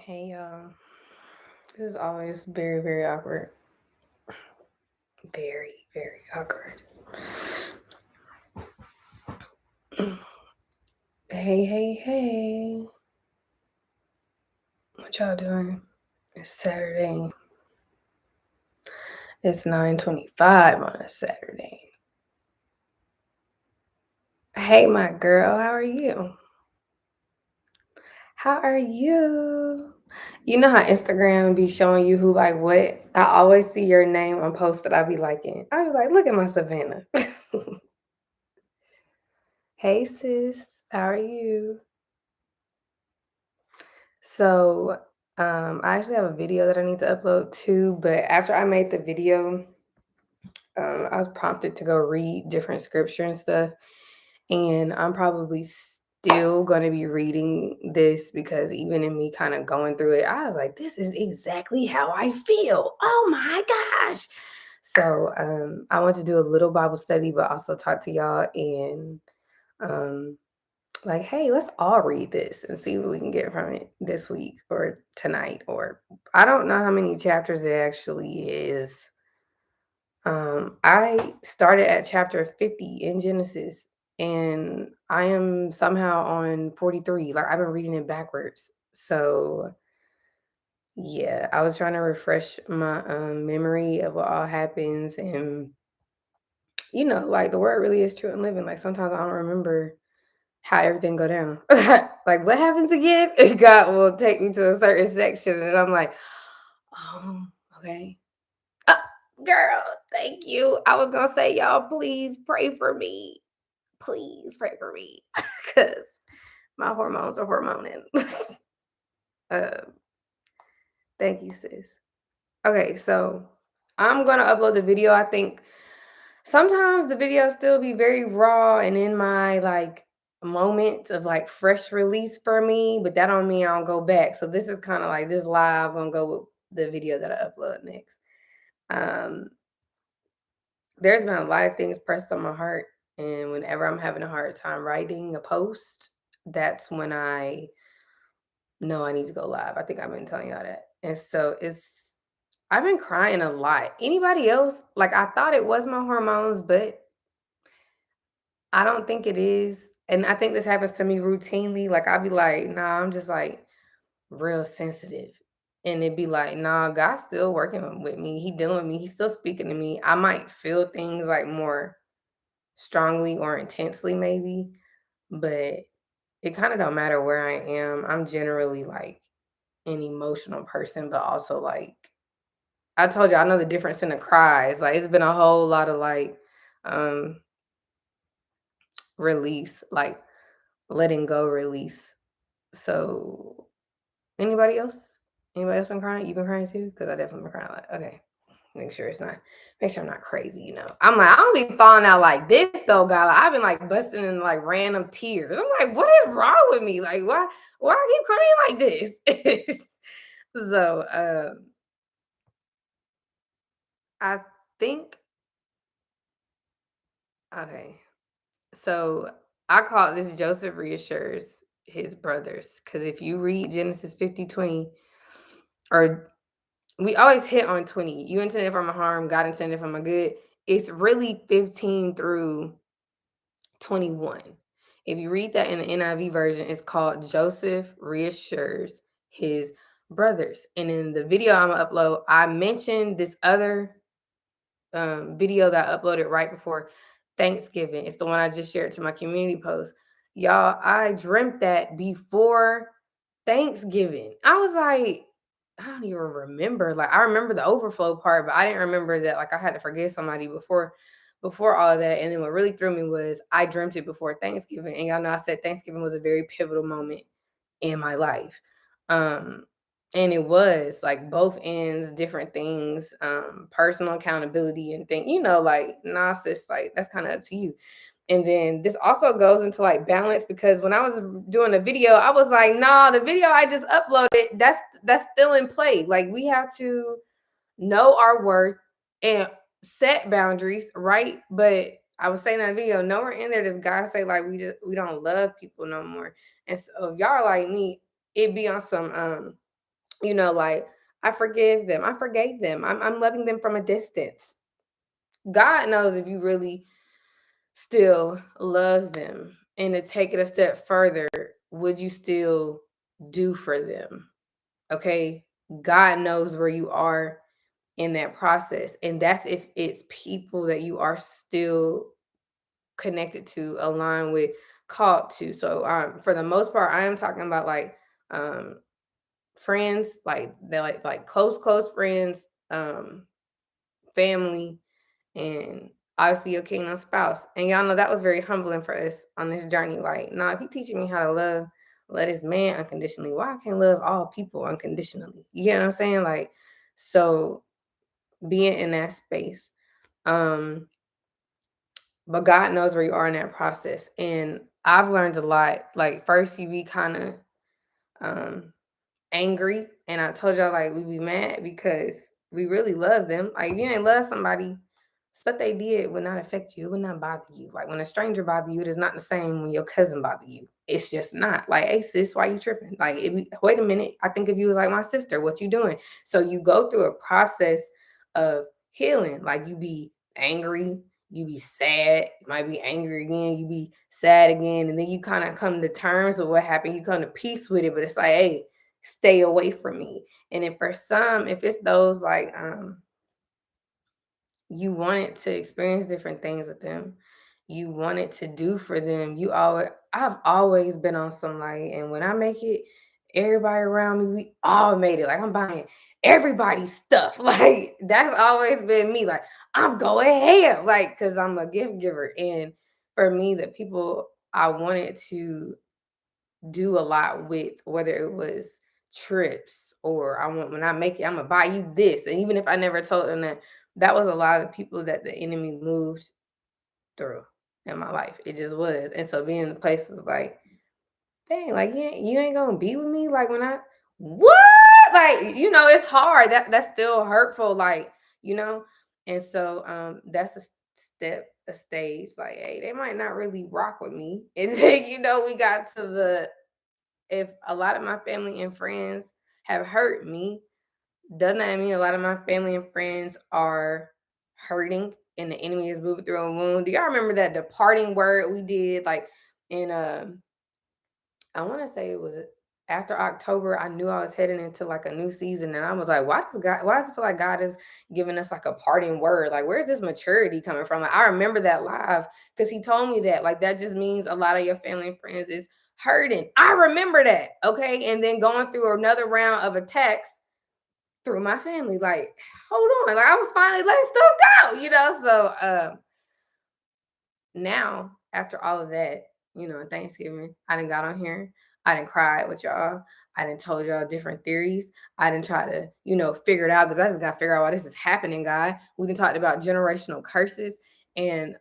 Hey y'all. This is always very, very awkward. Very, very awkward. Hey, hey, hey. What y'all doing? It's Saturday. It's 9:25 on a Saturday. Hey my girl, how are you? How are you? You know how Instagram be showing you who like what? I always see your name on posts that I be liking. I be like, look at my Savannah. Hey sis, how are you? So, I actually have a video that I need to upload too, but after I made the video, I was prompted to go read different scripture and stuff, and I'm probably still going to be reading this because even in me kind of going through it, I was like, this is exactly how I feel. Oh my gosh. So, I want to do a little Bible study, but also talk to y'all and um like, hey, let's all read this and see what we can get from it this week or tonight. Or I don't know how many chapters it actually is. I started at chapter 50 in Genesis and I am somehow on 43. Like, I've been reading it backwards. So, yeah, I was trying to refresh my memory of what all happens. And, like the word really is true and living. Like, sometimes I don't remember how everything go down. Like, what happens again? God will take me to a certain section, and I'm like, oh, okay. Uh, Girl, thank you. I was gonna say, y'all, please pray for me. Please pray for me, because my hormones are hormoning. uh, Thank you, sis. Okay, so I'm gonna upload the video. I think sometimes the videos still be very raw and in my like moment of like fresh release for me, but that don't mean I don't go back. So this is kind of like this live gonna go with the video that I upload next. Um, there's been a lot of things pressed on my heart, and whenever I'm having a hard time writing a post, that's when I know I need to go live. I think I've been telling y'all that. And so I've been crying a lot. Anybody else? Like, I thought it was my hormones, but I don't think it is. And I think this happens to me routinely. Like, I'll be like, nah, I'm just like real sensitive. And it'd be like, nah, God's still working with me. He dealing with me. He's still speaking to me. I might feel things like more strongly or intensely, maybe, but it kind of don't matter where I am. I'm generally like an emotional person, but also like I told you, I know the difference in the cries. Like, it's been a whole lot of like um release, like letting go release. So, anybody else? Anybody else been crying? You been crying too? Because I definitely been crying a lot. Okay. Make sure I'm not crazy, I'm like, I don't be falling out like this though, God. Like, I've been like busting in like random tears. I'm like, what is wrong with me? Like, why I keep crying like this? So I think okay. So I call this Joseph reassures his brothers. Because if you read Genesis 50:20, or we always hit on 20. You intended for my harm, God intended for my good. It's really 15 through 21. If you read that in the NIV version, it's called Joseph reassures his brothers. And in the video I'm gonna upload, I mentioned this other video that I uploaded right before Thanksgiving. It's the one I just shared to my community post. Y'all, I dreamt that before Thanksgiving. I was like, I don't even remember. Like, I remember the overflow part, but I didn't remember that like I had to forgive somebody before all of that. And then what really threw me was I dreamt it before Thanksgiving. And y'all know I said Thanksgiving was a very pivotal moment in my life. Um, and it was like both ends, different things, personal accountability and thing, like, nah, sis, like that's kind of up to you. And then this also goes into like balance because when I was doing the video, I was like, nah, the video I just uploaded, that's still in play. Like, we have to know our worth and set boundaries, right? But I was saying that in the video, nowhere in there does God say like we don't love people no more. And so if y'all are like me, it be on some Like, I forgive them. I forgave them. I'm loving them from a distance. God knows if you really still love them, and to take it a step further, would you still do for them? Okay. God knows where you are in that process. And that's if it's people that you are still connected to, aligned with, called to. So for the most part, I am talking about like um friends, like they're like close friends, family, and obviously your kingdom spouse. And y'all know that was very humbling for us on this journey. Like, nah, if he teaching me how to love this man unconditionally, why I can't love all people unconditionally? You get what I'm saying? Like, so being in that space. Um, but God knows where you are in that process. And I've learned a lot. Like, first you be kind of um angry, and I told y'all like we be mad because we really love them. Like, if you ain't love somebody, stuff they did would not affect you. It would not bother you. Like, when a stranger bother you, it is not the same when your cousin bother you. It's just not. Like, hey sis, why you tripping? Like, wait a minute, I think of you as like my sister. What you doing? So you go through a process of healing. Like, you be angry, you be sad, you might be angry again, you be sad again, and then you kind of come to terms with what happened. You come to peace with it, but it's like, hey, stay away from me. And if for some, if it's those like you wanted to experience different things with them, you wanted to do for them, I've always been on some like, and when I make it, everybody around me, we all made it. Like, I'm buying everybody's stuff. Like, that's always been me. Like, I'm going ham, like, because I'm a gift giver. And for me, the people I wanted to do a lot with, whether it was trips or I want, when I make it, I'm gonna buy you this. And even if I never told them that, that was a lot of the people that the enemy moved through in my life. It just was. And so being in the places like, dang, like you ain't gonna be with me. Like, when I what? Like, it's hard. That's still hurtful, like, you know? And so that's a step, a stage, like, hey, they might not really rock with me. And then, we got to the, if a lot of my family and friends have hurt me, doesn't that mean a lot of my family and friends are hurting and the enemy is moving through a wound? Do y'all remember that departing word we did like in I want to say it was after October? I knew I was heading into like a new season, and I was like, why does it feel like God is giving us like a parting word? Like, where's this maturity coming from? Like, I remember that live because he told me that. Like, that just means a lot of your family and friends is hurting. I remember that. Okay. And then going through another round of attacks through my family. Like, hold on. Like, I was finally letting stuff go. So now, after all of that, Thanksgiving, I done got on here. I done cried with y'all. I done told y'all different theories. I done try to, figure it out, because I just got to figure out why this is happening, God. We done talked about generational curses. And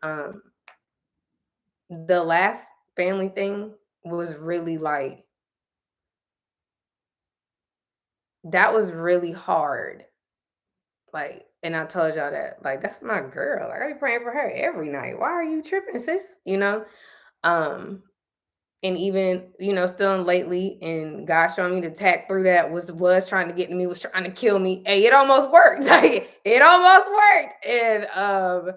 the last family thing was really like, that was really hard. Like, and I told y'all that, like, that's my girl. Like, I be praying for her every night. Why are you tripping, sis? Um, and even still lately, and God showing me the attack through that was trying to get to me, was trying to kill me. Hey, it almost worked. Like, it almost worked. And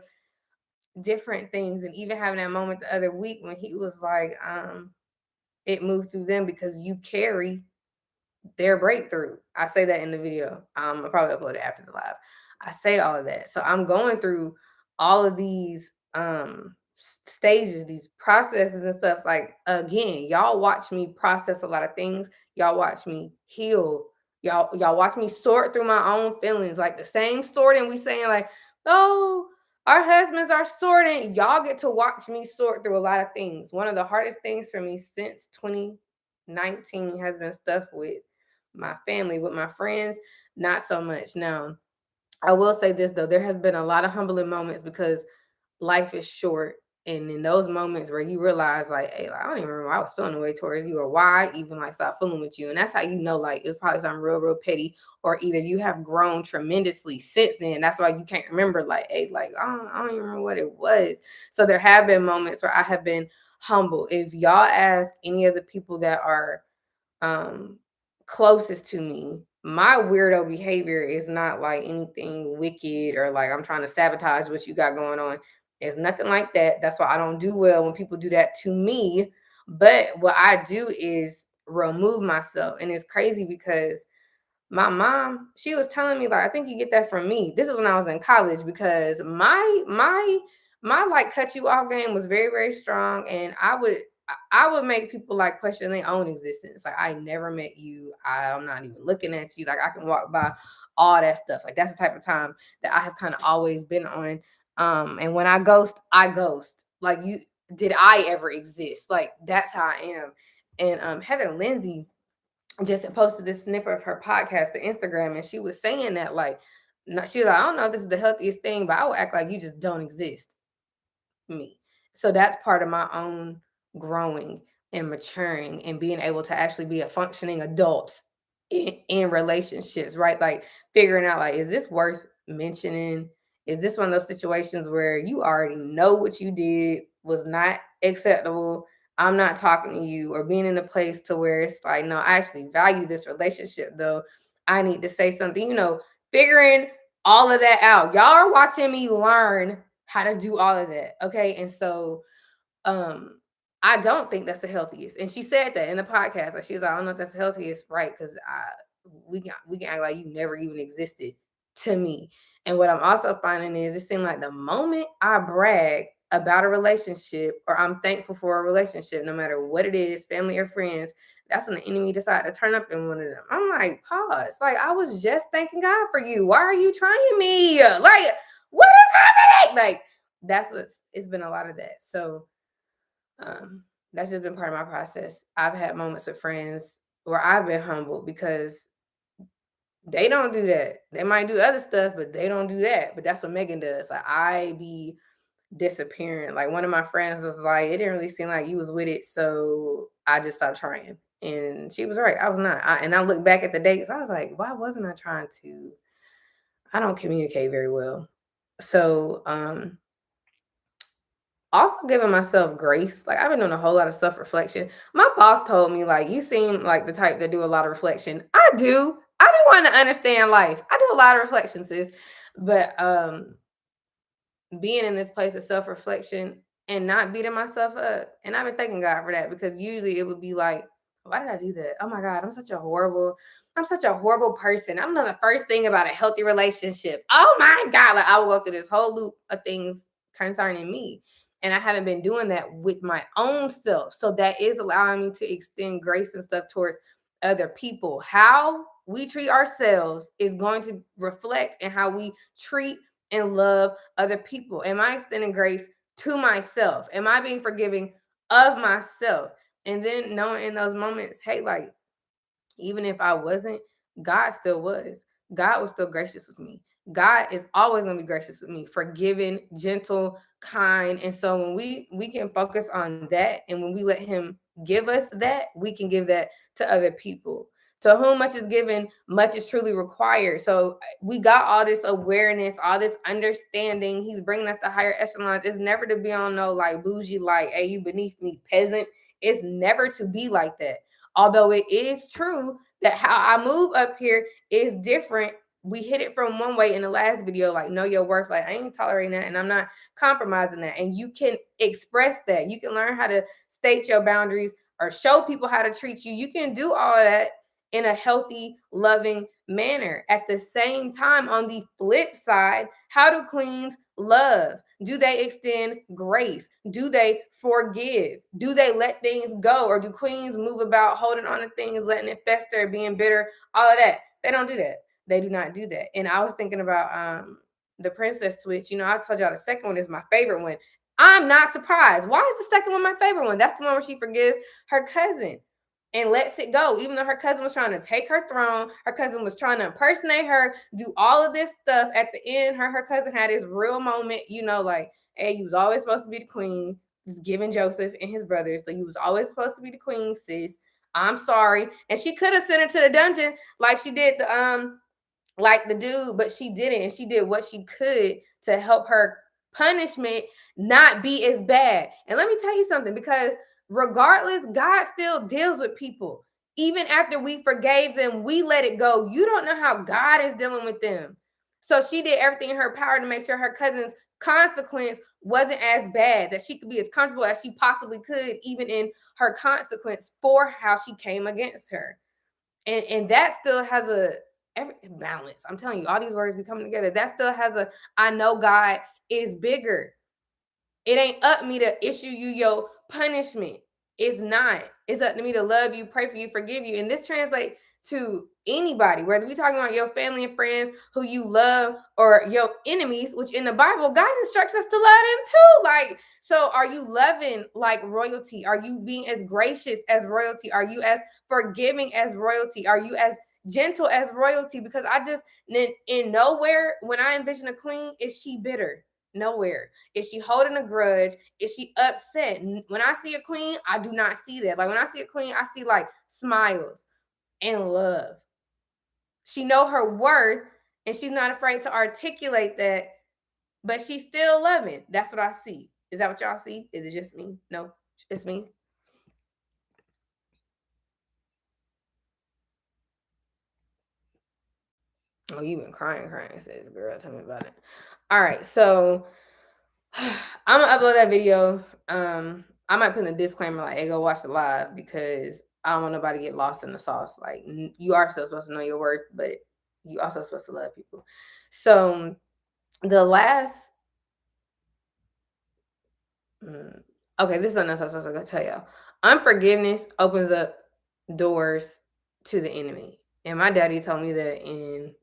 different things, and even having that moment the other week when he was like, it moved through them because you carry their breakthrough. I say that in the video. I'll probably upload it after the live. I say all of that. So I'm going through all of these stages, these processes and stuff. Like, again, y'all watch me process a lot of things. Y'all watch me heal. Y'all watch me sort through my own feelings. Like, the same sorting we saying, like, oh, our husbands are sorting. Y'all get to watch me sort through a lot of things. One of the hardest things for me since 2019 has been stuff with my family. With my friends, not so much. Now, I will say this though, there has been a lot of humbling moments because life is short. And in those moments where you realize, like, hey, like, I don't even remember why I was feeling the way towards you, or why I even like stop fooling with you. And that's how like, it's probably something real, real petty, or either you have grown tremendously since then. That's why you can't remember, like, hey, like, I don't even remember what it was. So there have been moments where I have been humble. If y'all ask any of the people that are um closest to me, my weirdo behavior is not like anything wicked or like I'm trying to sabotage what you got going on. It's nothing like that. That's why I don't do well when people do that to me. But what I do is remove myself. And it's crazy because my mom, she was telling me like, I think you get that from me. This is when I was in college because my like cut you off game was very very strong, and I would make people like question their own existence. Like I never met you. I'm not even looking at you. Like I can walk by all that stuff. Like that's the type of time that I have kind of always been on. And when I ghost, I ghost. Like you, did I ever exist? Like that's how I am. And Heather Lindsay just posted this snippet of her podcast to Instagram, and she was saying that like, she was like, I don't know if this is the healthiest thing, but I will act like you just don't exist, me. So that's part of my own growing and maturing and being able to actually be a functioning adult in relationships, right? Like figuring out like, is this worth mentioning? Is this one of those situations where you already know what you did was not acceptable? I'm not talking to you, or being in a place to where it's like, no, I actually value this relationship though. I need to say something, figuring all of that out. Y'all are watching me learn how to do all of that. Okay. And so um I don't think that's the healthiest. And she said that in the podcast. Like she was like, I don't know if that's the healthiest, right? Because we can act like you never even existed to me. And what I'm also finding is it seems like the moment I brag about a relationship or I'm thankful for a relationship, no matter what it is, family or friends, that's when the enemy decide to turn up in one of them. I'm like, pause. Like I was just thanking God for you. Why are you trying me? Like, what is happening? Like that's what's it's been a lot of that. So that's just been part of my process. I've had moments with friends where I've been humbled because they don't do that. They might do other stuff, but they don't do that. But that's what Megan does. Like I be disappearing. Like one of my friends was like, it didn't really seem like you was with it, so I just stopped trying. And she was right. I was not. And I look back at the dates. I was like, why wasn't I trying to? I don't communicate very well. So also giving myself grace. Like I've been doing a whole lot of self-reflection. My boss told me, like, you seem like the type that do a lot of reflection. I do. I be wanting to understand life. I do a lot of reflections, sis. But being in this place of self-reflection and not beating myself up. And I've been thanking God for that, because usually it would be like, why did I do that? Oh my God, I'm such a horrible person. I don't know the first thing about a healthy relationship. Oh my God. Like I will go through this whole loop of things concerning me. And I haven't been doing that with my own self. So that is allowing me to extend grace and stuff towards other people. How we treat ourselves is going to reflect in how we treat and love other people. Am I extending grace to myself? Am I being forgiving of myself? And then knowing in those moments, hey, like, even if I wasn't, God still was. God was still gracious with me. God is always going to be gracious with me, forgiving, gentle, kind. And so when we can focus on that, and when we let him give us that, we can give that to other people. To whom much is given, much is truly required. So we got all this awareness, all this understanding. He's bringing us to higher echelons. It's never to be on no like bougie, like, hey, you beneath me, peasant. It's never to be like that. Although it is true that how I move up here is different. We hit it from one way in the last video, like know your worth. Like I ain't tolerating that, and I'm not compromising that. And you can express that. You can learn how to state your boundaries or show people how to treat you. You can do all of that in a healthy, loving manner. At the same time, on the flip side, how do queens love? Do they extend grace? Do they forgive? Do they let things go? Or do queens move about holding on to things, letting it fester, being bitter, all of that? They don't do that. They do not do that. And I was thinking about the princess switch. I told y'all the second one is my favorite one. I'm not surprised. Why is the second one my favorite one? That's the one where she forgives her cousin and lets it go. Even though her cousin was trying to take her throne, her cousin was trying to impersonate her, do all of this stuff. At the end, her cousin had this real moment, like, hey, you was always supposed to be the queen. Just giving Joseph and his brothers. Like, you was always supposed to be the queen, sis. I'm sorry. And she could have sent her to the dungeon like she did the dude, but she didn't. And she did what she could to help her punishment not be as bad. And let me tell you something, because regardless, God still deals with people. Even after we forgave them, we let it go. You don't know how God is dealing with them. So she did everything in her power to make sure her cousin's consequence wasn't as bad, that she could be as comfortable as she possibly could, even in her consequence for how she came against her. And that still has a every balance. I'm telling you, all these words be coming together. That still has a I know God is bigger. It ain't up me to issue you your punishment. It's not. It's up to me to love you, pray for you, forgive you. And this translates to anybody, whether we're talking about your family and friends who you love or your enemies, which in the Bible, God instructs us to love them too. Like, so are you loving like royalty? Are you being as gracious as royalty? Are you as forgiving as royalty? Are you as gentle as royalty? Because I just, in nowhere, when I envision a queen, is she bitter? Nowhere. Is she holding a grudge? Is she upset? When I see a queen, I do not see that. Like when I see a queen, I see like smiles and love. She know her worth and she's not afraid to articulate that, but she's still loving. That's what I see. Is that what y'all see? Is it just me? No, it's me. Oh, you've been crying, says girl. Tell me about it. All right, so I'm gonna upload that video. I might put in a disclaimer like, "Hey, go watch the live," because I don't want nobody to get lost in the sauce. Like, you are still supposed to know your worth, but you also supposed to love people. So the last, okay, this is something else I was supposed to tell y'all. Unforgiveness opens up doors to the enemy, and my daddy told me that in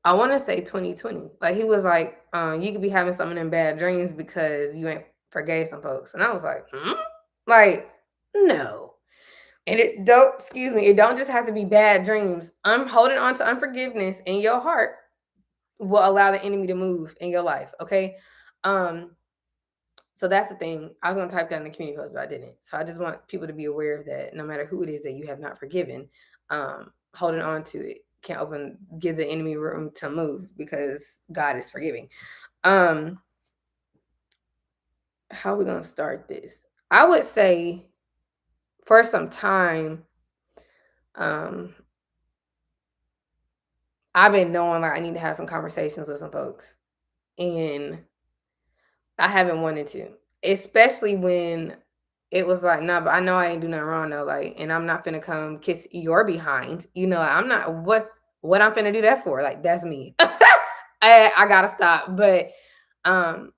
I want to say 2020. Like he was like, you could be having some of them bad dreams because you ain't forgave some folks. And I was like, like, no. And it don't, excuse me, it don't just have to be bad dreams. I'm holding on to unforgiveness in your heart will allow the enemy to move in your life. Okay. Um, so that's the thing. I was gonna type that in the community post, but I didn't. So I just want people to be aware of that. No matter who it is that you have not forgiven, holding on to it can give the enemy room to move because God is forgiving. How are we gonna start this? I would say for some time, I've been knowing like I need to have some conversations with some folks, and I haven't wanted to, especially when it was like, nah, but I know I ain't do nothing wrong though. Like, and I'm not finna come kiss your behind. You know, I'm not what I'm finna do that for. Like, that's me. I gotta stop. But um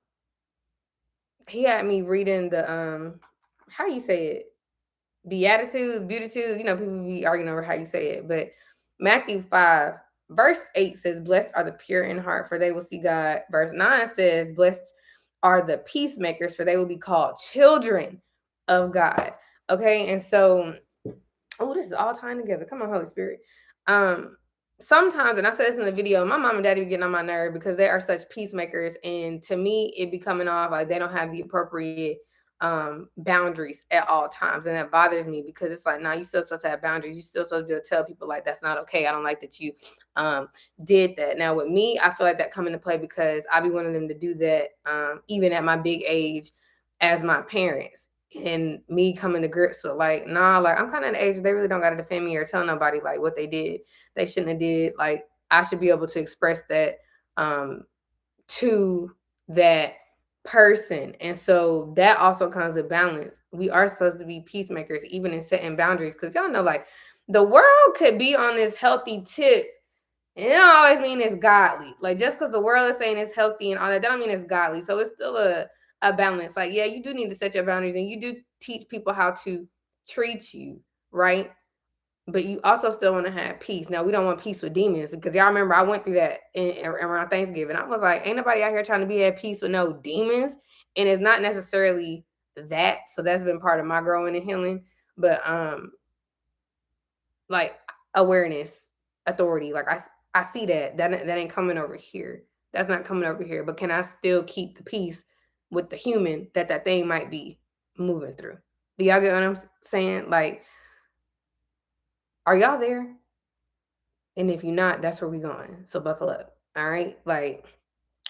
he had me reading the how you say it? Beatitudes, Beatitudes, you know, people be arguing over how you say it. But Matthew 5, verse 8 says, "Blessed are the pure in heart, for they will see God." Verse 9 says, "Blessed are the peacemakers, for they will be called children of God." Okay, and so, oh, this is all tying together. Come on, Holy Spirit. Um, Sometimes, and I said this in the video, my mom and daddy be getting on my nerve because they are such peacemakers, and to me, it be coming off like they don't have the appropriate boundaries at all times, and that bothers me because it's like, nah, you still supposed to have boundaries. You still supposed to be able to tell people like that's not okay. I don't like that you did that. Now with me, I feel like that come into play because I be wanting them to do that even at my big age as my parents, and me coming to grips with like, nah, like I'm kind of at the age they really don't got to defend me or tell nobody like what they did, they shouldn't have did. Like I should be able to express that to that person. And so that also comes with balance. We are supposed to be peacemakers, even in setting boundaries, because y'all know, like, the world could be on this healthy tip. And it don't always mean it's godly. Like, just because the world is saying it's healthy and all that, that don't mean it's godly. So it's still a balance. Like, yeah, you do need to set your boundaries and you do teach people how to treat you, right? But you also still want to have peace. Now, we don't want peace with demons because y'all remember I went through that around Thanksgiving. I was like, ain't nobody out here trying to be at peace with no demons. And it's not necessarily that. So that's been part of my growing and healing. But like awareness, authority, like I see that ain't coming over here. That's not coming over here. But can I still keep the peace with the human that thing might be moving through? Do y'all get what I'm saying? Like, are y'all there? And if you're not, that's where we're going. So buckle up. All right. Like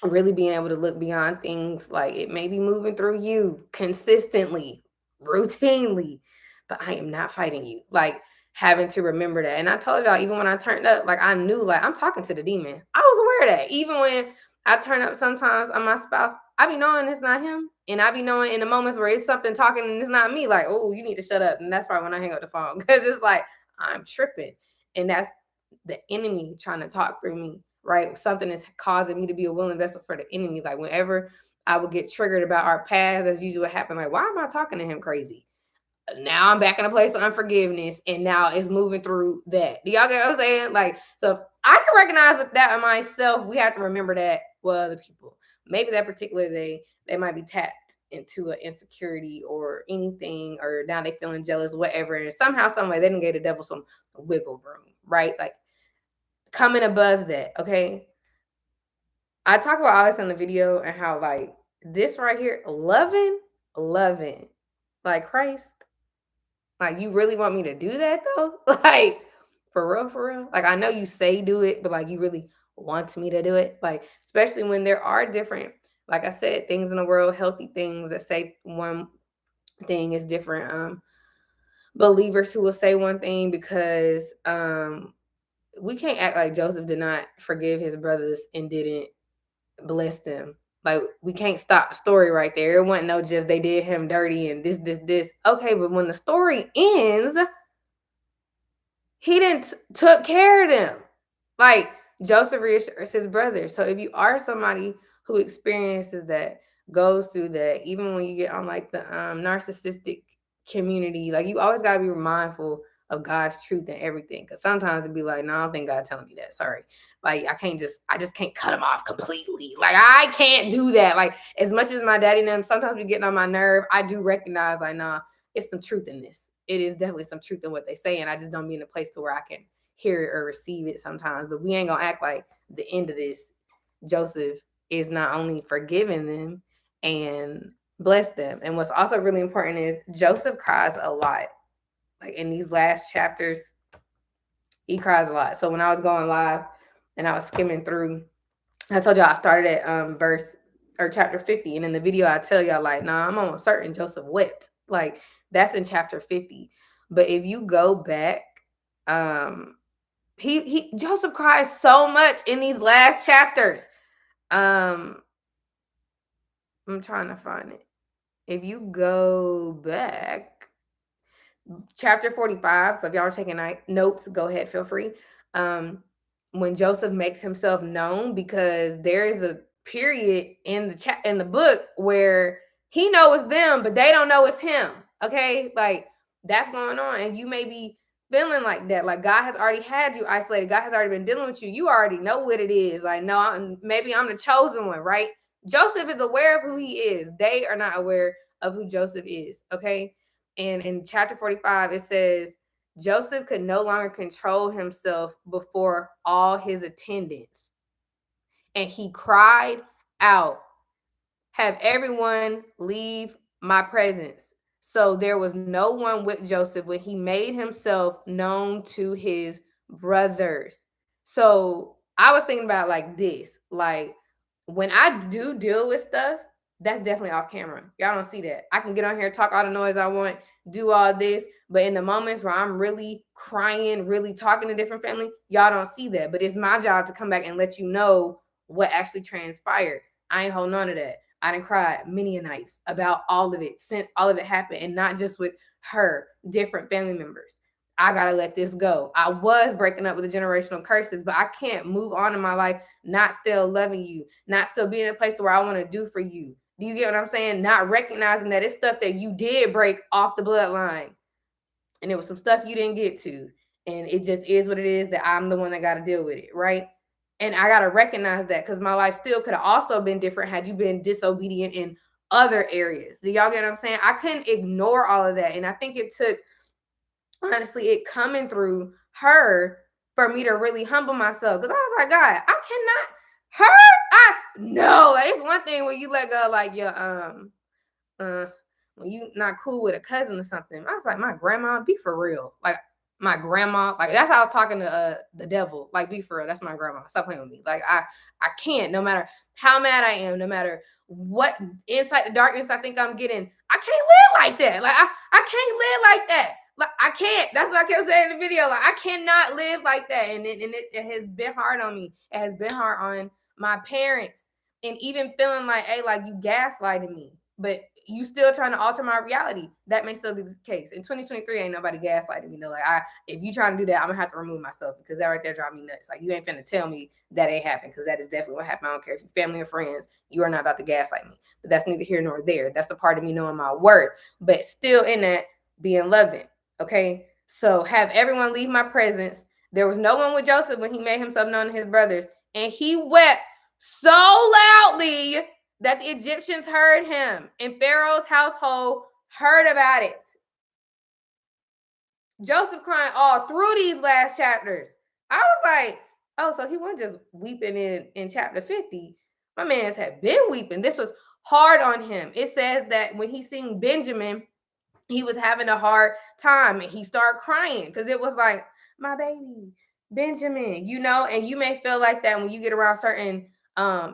really being able to look beyond things like it may be moving through you consistently. routinely, but I am not fighting you. Like, having to remember that. And I told y'all, even when I turned up, like, I knew, like, I'm talking to the demon. I was aware of that. Even when I turn up sometimes on my spouse, I be knowing it's not him. And I be knowing in the moments where it's something talking and it's not me, like, oh, you need to shut up. And that's probably when I hang up the phone, because it's like, I'm tripping. And that's the enemy trying to talk through me, right? Something is causing me to be a willing vessel for the enemy. Like, whenever I would get triggered about our past, that's usually what happened. Like, why am I talking to him crazy? Now I'm back in a place of unforgiveness, and now it's moving through that. Do y'all get what I'm saying? Like, so I can recognize that in myself. We have to remember that with other people. Maybe that particular they might be tapped into an insecurity or anything, or now they feeling jealous, whatever. And somehow, some way, they didn't get the devil some wiggle room, right? Like, coming above that, okay? I talk about all this in the video and how, like, this right here, loving, like Christ. Like, you really want me to do that though? Like, for real, for real? Like, I know you say do it, but like, you really want me to do it? Like, especially when there are different, like I said, things in the world, healthy things that say one thing is different. Believers who will say one thing because we can't act like Joseph did not forgive his brothers and didn't bless them. Like, we can't stop the story right there. It wasn't no just they did him dirty and this. Okay, but when the story ends, he didn't took care of them. Like, Joseph reassures his brothers. So if you are somebody who experiences that, goes through that, even when you get on like the narcissistic community, like, you always gotta be mindful of God's truth and everything. Cause sometimes it'd be like, no, I don't think God telling me that. Sorry. Like, I just can't cut him off completely. Like, I can't do that. Like, as much as my daddy and them sometimes be getting on my nerve, I do recognize, like, nah, it's some truth in this. It is definitely some truth in what they say, and I just don't be in a place to where I can hear it or receive it sometimes. But we ain't gonna act like the end of this, Joseph is not only forgiving them and bless them. And what's also really important is Joseph cries a lot. Like, in these last chapters, he cries a lot. So when I was going live and I was skimming through, I told y'all I started at verse or chapter 50. And in the video, I tell y'all, like, nah, I'm almost certain Joseph wept. Like, that's in chapter 50. But if you go back, he Joseph cries so much in these last chapters. I'm trying to find it. If you go back, chapter 45. So if y'all are taking notes, go ahead, feel free. When Joseph makes himself known, because there is a period in the book where he knows it's them, but they don't know it's him. Okay, like, that's going on, and you may be feeling like that. Like, God has already had you isolated. God has already been dealing with you. You already know what it is. Like, no, maybe I'm the chosen one, right? Joseph is aware of who he is. They are not aware of who Joseph is. Okay. And in chapter 45, it says, Joseph could no longer control himself before all his attendants. And he cried out, have everyone leave my presence. So there was no one with Joseph when he made himself known to his brothers. So I was thinking about like this, like, when I do deal with stuff, that's definitely off camera. Y'all don't see that. I can get on here, talk all the noise I want, do all this, but in the moments where I'm really crying, really talking to different family, y'all don't see that. But it's my job to come back and let you know what actually transpired. I ain't holding on to that. I done cried many a nights about all of it since all of it happened, and not just with her, different family members. I gotta let this go. I was breaking up with the generational curses, but I can't move on in my life not still loving you, not still being in a place where I want to do for you. Do you get what I'm saying? Not recognizing that it's stuff that you did break off the bloodline, and it was some stuff you didn't get to, and it just is what it is, that I'm the one that got to deal with it, right? And I got to recognize that, because my life still could have also been different had you been disobedient in other areas. Do y'all get what I'm saying? I couldn't ignore all of that, and I think it took, honestly, it coming through her for me to really humble myself, because I was like, God, I cannot her. I no, it's one thing when you let go, like, your when you not cool with a cousin or something. I was like, my grandma, be for real. Like, my grandma, like, that's how I was talking to the devil. Like, be for real. That's my grandma. Stop playing with me. Like, I can't, no matter how mad I am, no matter what inside the darkness I think I'm getting, I can't live like that. Like I can't live like that. Like I can't. That's what I kept saying in the video. Like I cannot live like that. And it has been hard on me. It has been hard on my parents. And even feeling like, hey, like you gaslighting me, but you still trying to alter my reality. That may still be the case. In 2023, ain't nobody gaslighting me. No, like if you trying to do that, I'm gonna have to remove myself because that right there drive me nuts. Like you ain't finna tell me that ain't happened because that is definitely what happened. I don't care if you're family or friends, you are not about to gaslight me. But that's neither here nor there. That's a part of me knowing my worth, but still in that being loving. Okay, so have everyone leave my presence. There was no one with Joseph when he made himself known to his brothers, and he wept so loudly that the Egyptians heard him, and Pharaoh's household heard about it. Joseph crying all through these last chapters. I was like, oh, so he wasn't just weeping in chapter 50. My man's had been weeping. This was hard on him. It says that when he seen Benjamin, he was having a hard time and he started crying because it was like, my baby, Benjamin, and you may feel like that when you get around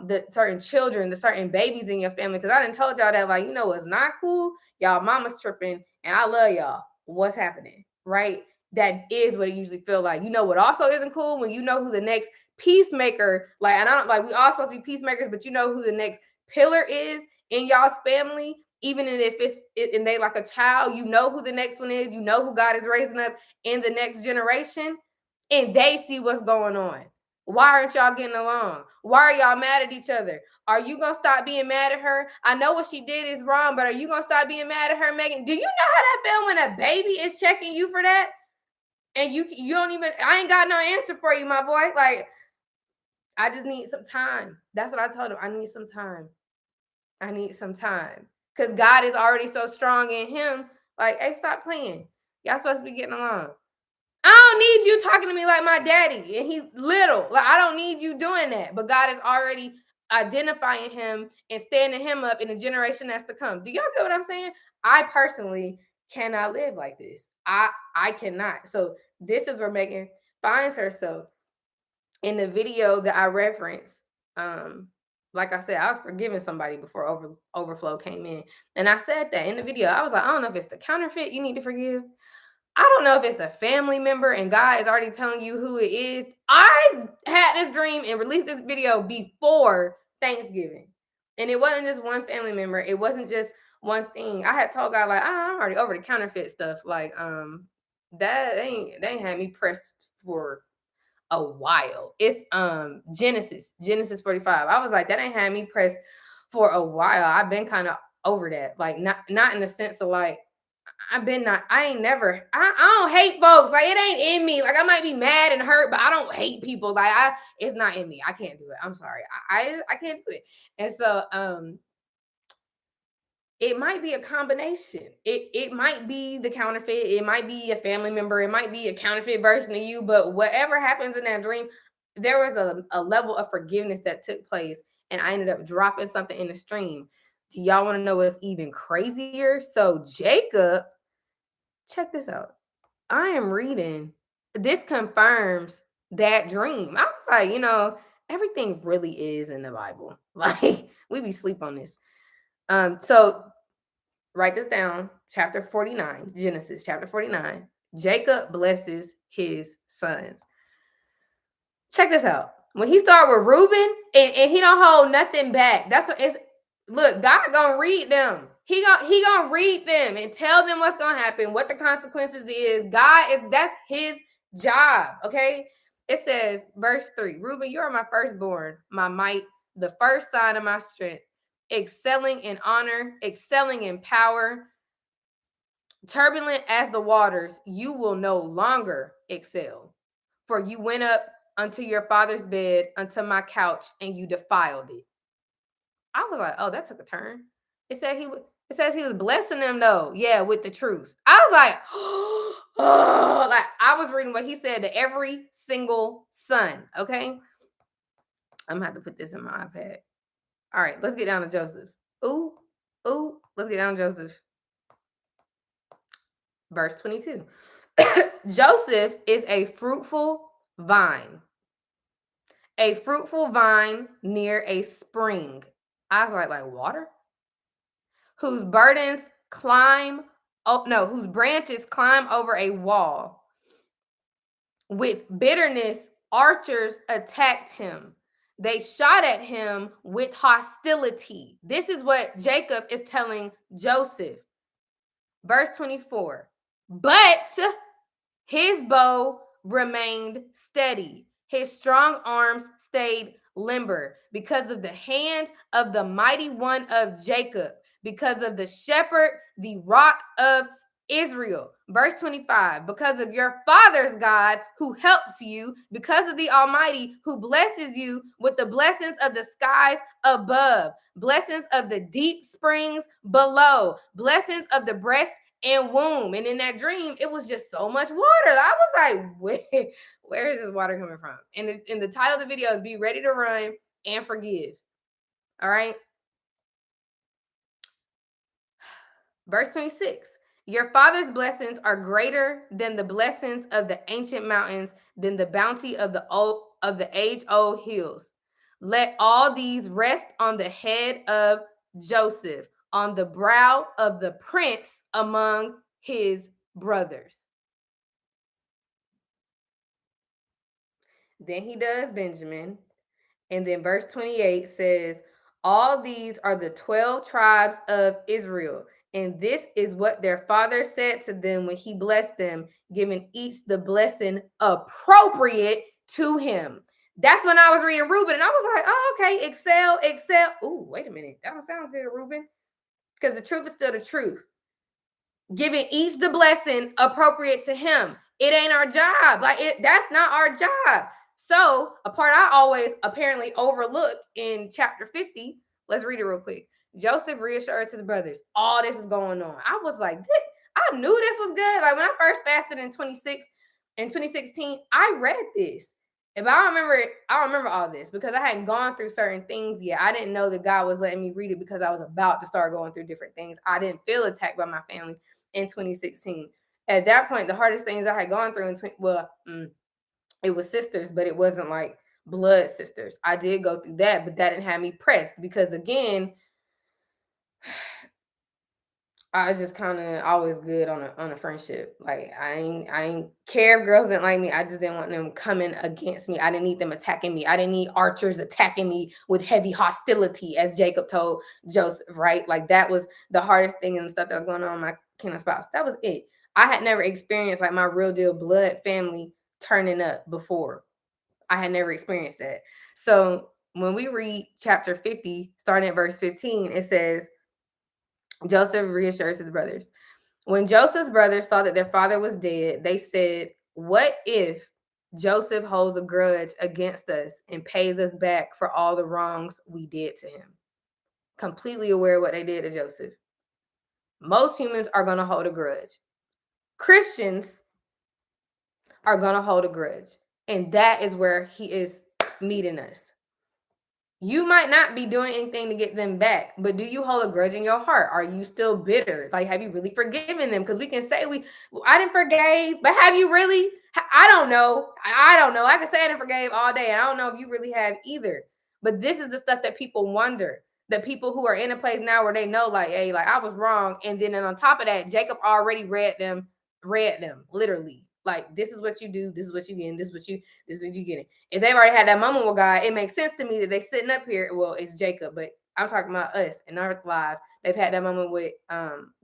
the certain children, the certain babies in your family. Because I done told y'all that, like, what's not cool? Y'all mama's tripping and I love y'all. What's happening? Right? That is what it usually feel like. What also isn't cool? When you know who the next peacemaker, like, and I don't like we all supposed to be peacemakers, but you know who the next pillar is in y'all's family, even if and they like a child, you know who the next one is, you know who God is raising up in the next generation, and they see what's going on. Why aren't y'all getting along? Why are y'all mad at each other? Are you gonna stop being mad at her? I know what she did is wrong, but are you gonna stop being mad at her, Megan? Do you know how that feel when a baby is checking you for that? And you don't even, I ain't got no answer for you, my boy. Like, I just need some time. That's what I told him. I need some time. I need some time. Because God is already so strong in him. Like, hey, stop playing. Y'all supposed to be getting along. I don't need you talking to me like my daddy. And he's little. Like, I don't need you doing that. But God is already identifying him and standing him up in the generation that's to come. Do y'all get what I'm saying? I personally cannot live like this. I cannot. So this is where Megan finds herself in the video that I referenced. Like I said, I was forgiving somebody before overflow came in. And I said that in the video. I was like, I don't know if it's the counterfeit you need to forgive. I don't know if it's a family member and God is already telling you who it is. I had this dream and released this video before Thanksgiving. And it wasn't just one family member. It wasn't just one thing. I had told God, like, I'm already over the counterfeit stuff. Like, they ain't had me pressed for a while. It's Genesis 45. I was like, that ain't had me pressed for a while. I've been kind of over that. Like, not in the sense of like, I don't hate folks. Like, it ain't in me. Like, I might be mad and hurt, but I don't hate people. Like, it's not in me. I can't do it. I'm sorry. I can't do it. And so it might be a combination. It might be the counterfeit. It might be a family member. It might be a counterfeit version of you. But whatever happens in that dream, there was a level of forgiveness that took place, and I ended up dropping something in the stream. Do y'all want to know what's even crazier? So Jacob, check this out. I am reading. This confirms that dream. I was like, everything really is in the Bible. Like, we be sleep on this. So write this down. Chapter 49, Genesis chapter 49. Jacob blesses his sons. Check this out. When he started with Reuben, and he don't hold nothing back. That's what it's. Look, God gonna read them. He gonna read them and tell them what's gonna happen, what the consequences is. That's his job. Okay. It says, verse 3, Reuben, you are my firstborn, my might, the first sign of my strength, excelling in honor, excelling in power, turbulent as the waters, you will no longer excel. For you went up unto your father's bed, unto my couch, and you defiled it. I was like, oh, that took a turn. It says he was blessing them though. Yeah, with the truth. I was like, oh, like I was reading what he said to every single son. Okay. I'm gonna have to put this in my iPad. All right, let's get down to Joseph. Ooh, let's get down to Joseph. Verse 22. Joseph is a fruitful vine near a spring. I was like water? Whose burdens whose branches climb over a wall. With bitterness, archers attacked him. They shot at him with hostility. This is what Jacob is telling Joseph. Verse 24. But his bow remained steady. His strong arms stayed limber because of the hand of the mighty one of Jacob, because of the shepherd, the rock of Israel. Verse 25, because of your father's God who helps you, because of the Almighty who blesses you with the blessings of the skies above, blessings of the deep springs below, blessings of the breast and womb. And in that dream, it was just so much water. I was like, where is this water coming from? And the title of the video is Be Ready to Run and Forgive. All right. Verse 26. Your father's blessings are greater than the blessings of the ancient mountains, than the bounty of the age-old hills. Let all these rest on the head of Joseph, on the brow of the prince among his brothers. Then he does Benjamin. And then verse 28 says, all these are the 12 tribes of Israel. And this is what their father said to them when he blessed them, giving each the blessing appropriate to him. That's when I was reading Reuben, and I was like, oh, okay, excel. Oh, wait a minute. That don't sound good, Reuben. Because the truth is still the truth. Giving each the blessing appropriate to him. It ain't our job. That's not our job. So a part I always apparently overlook in chapter 50. Let's read it real quick. Joseph reassures his brothers. All this is going on. I was like, I knew this was good. Like when I first fasted in 2016, I read this. But I don't remember all this because I hadn't gone through certain things yet. I didn't know that God was letting me read it because I was about to start going through different things. I didn't feel attacked by my family in 2016. At that point, the hardest things I had gone through it was sisters, but it wasn't like blood sisters. I did go through that, but that didn't have me pressed because again, I was just kind of always good on a friendship. Like I ain't care if girls didn't like me. I just didn't want them coming against me. I didn't need them attacking me. I didn't need archers attacking me with heavy hostility, as Jacob told Joseph, right? Like that was the hardest thing and the stuff that was going on with my kin spouse. That was it. I had never experienced like my real deal blood family turning up before. I had never experienced that. So when we read chapter 50, starting at verse 15, it says, Joseph reassures his brothers. When Joseph's brothers saw that their father was dead, they said, what if Joseph holds a grudge against us and pays us back for all the wrongs we did to him? Completely aware of what they did to Joseph. Most humans are going to hold a grudge. Christians are going to hold a grudge. And that is where he is meeting us. You might not be doing anything to get them back, but do you hold a grudge in your heart? Are you still bitter? Like, have you really forgiven them? Because we can say I didn't forgive, but have you really? I don't know. I don't know. I can say I didn't forgive all day, and I don't know if you really have either. But this is the stuff that people wonder. The people who are in a place now where they know, like, hey, like I was wrong, and then on top of that, Jacob already read them literally. Like, this is what you do, this is what you get, this is what you get. If they've already had that moment with God, it makes sense to me that they sitting up here. Well, it's Jacob, but I'm talking about us in our lives. They've had that moment with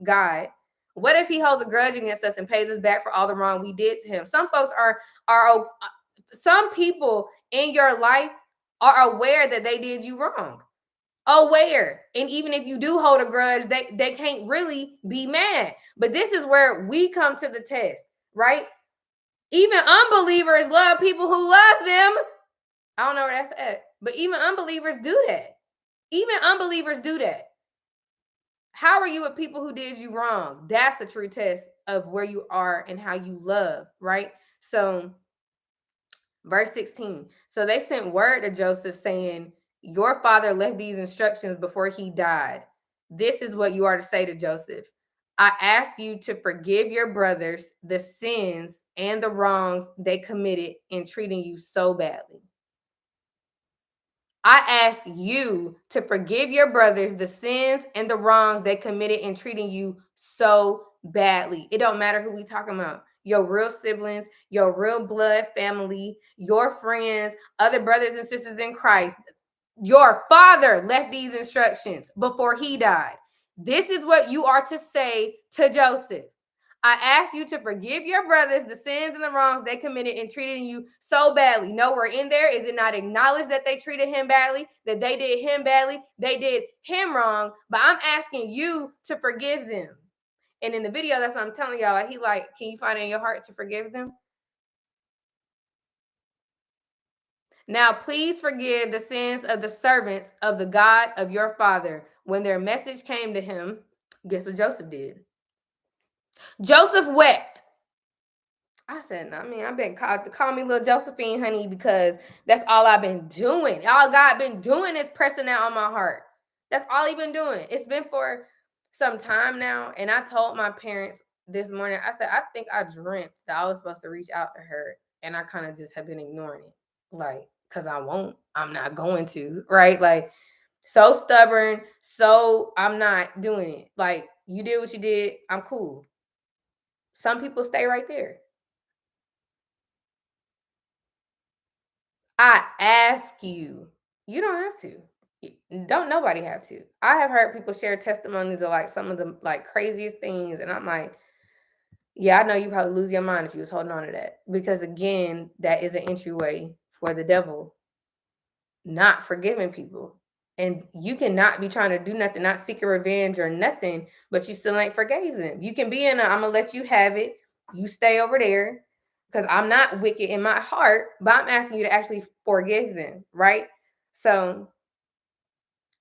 God. What if he holds a grudge against us and pays us back for all the wrong we did to him? Some folks some people in your life are aware that they did you wrong. Aware. And even if you do hold a grudge, they can't really be mad. But this is where we come to the test, right? Even unbelievers love people who love them. I don't know where that's at, but even unbelievers do that. Even unbelievers do that. How are you with people who did you wrong? That's a true test of where you are and how you love, right? So, verse 16. So they sent word to Joseph saying, your father left these instructions before he died. This is what you are to say to Joseph. I ask you to forgive your brothers the sins and the wrongs they committed in treating you so badly. I ask you to forgive your brothers the sins and the wrongs they committed in treating you so badly. It don't matter who we talking about. Your real siblings, your real blood family, your friends, other brothers and sisters in Christ. Your father left these instructions before he died. This is what you are to say to Joseph. I ask you to forgive your brothers the sins and the wrongs they committed in treating you so badly. Nowhere in there is it not acknowledged that they treated him badly, that they did him badly, they did him wrong. But I'm asking you to forgive them. And in the video, that's what I'm telling y'all. He like, can you find it in your heart to forgive them? Now, please forgive the sins of the servants of the God of your father. When their message came to him, guess what Joseph did? Joseph wept. I said, I mean, I've been call me little Josephine, honey, because that's all I've been doing. All God been doing is pressing that on my heart. That's all he been doing. It's been for some time now. And I told my parents this morning, I said, I think I dreamt that I was supposed to reach out to her. And I kind of just have been ignoring it. Like, because I won't. I'm not going to, right? Like, so stubborn. So I'm not doing it. Like, you did what you did. I'm cool. Some people stay right there. I ask you. You don't have to. Don't nobody have to. I have heard people share testimonies of like some of the like craziest things, and I'm like, yeah, I know you probably lose your mind if you was holding on to that. Because again, that is an entryway for the devil, not forgiving people. And you cannot be trying to do nothing, not seeking revenge or nothing, but you still ain't forgave them. You can be in a, I'm gonna let you have it. You stay over there because I'm not wicked in my heart, but I'm asking you to actually forgive them, right? So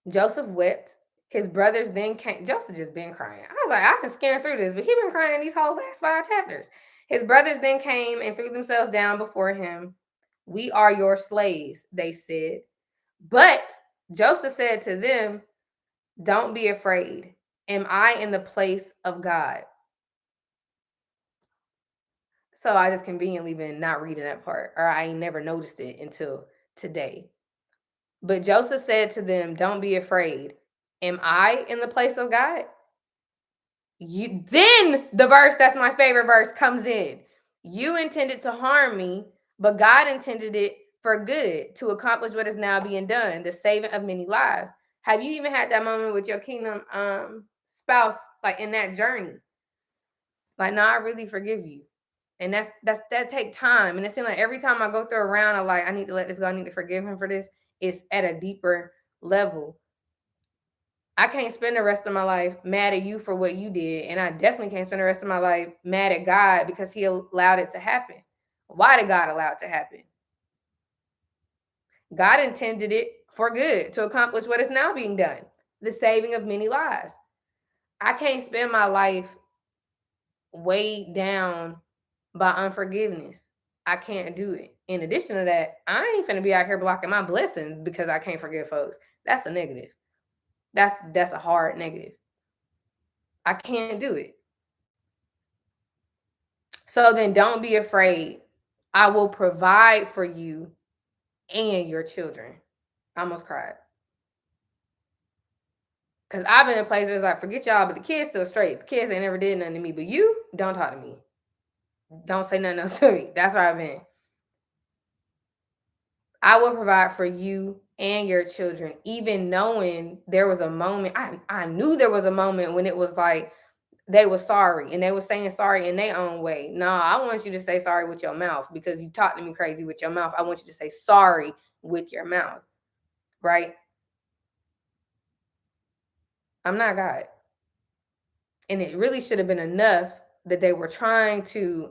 Joseph wept. His brothers then came. Joseph just been crying. I was like, I can scan through this, but he been crying these whole last 5 chapters. His brothers then came and threw themselves down before him. We are your slaves, they said. But Joseph said to them, don't be afraid. Am I in the place of God? So I just conveniently been not reading that part, or I ain't never noticed it until today. But Joseph said to them, don't be afraid. Am I in the place of God? Then the verse that's my favorite verse comes in. You intended to harm me, but God intended it for good to accomplish what is now being done, the saving of many lives. Have you even had that moment with your kingdom spouse, like in that journey? Like, no, I really forgive you. And that take time. And it seems like every time I go through a round of like, I need to let this go, I need to forgive him for this, it's at a deeper level. I can't spend the rest of my life mad at you for what you did. And I definitely can't spend the rest of my life mad at God because he allowed it to happen. Why did God allow it to happen? God intended it for good to accomplish what is now being done, the saving of many lives. I can't spend my life weighed down by unforgiveness. I can't do it. In addition to that, I ain't finna be out here blocking my blessings because I can't forgive folks. That's a negative. That's a hard negative. I can't do it. So then don't be afraid. I will provide for you and your children. I almost cried. Because I've been in places like, forget y'all, but the kids still straight. The kids ain't never did nothing to me. But you, don't talk to me. Don't say nothing else to me. That's where I've been. I will provide for you and your children, even knowing there was a moment. I knew there was a moment when it was like they were sorry and they were saying sorry in their own way. No, I want you to say sorry with your mouth because you talked to me crazy with your mouth. I want you to say sorry with your mouth, right? I'm not God. And it really should have been enough that they were trying to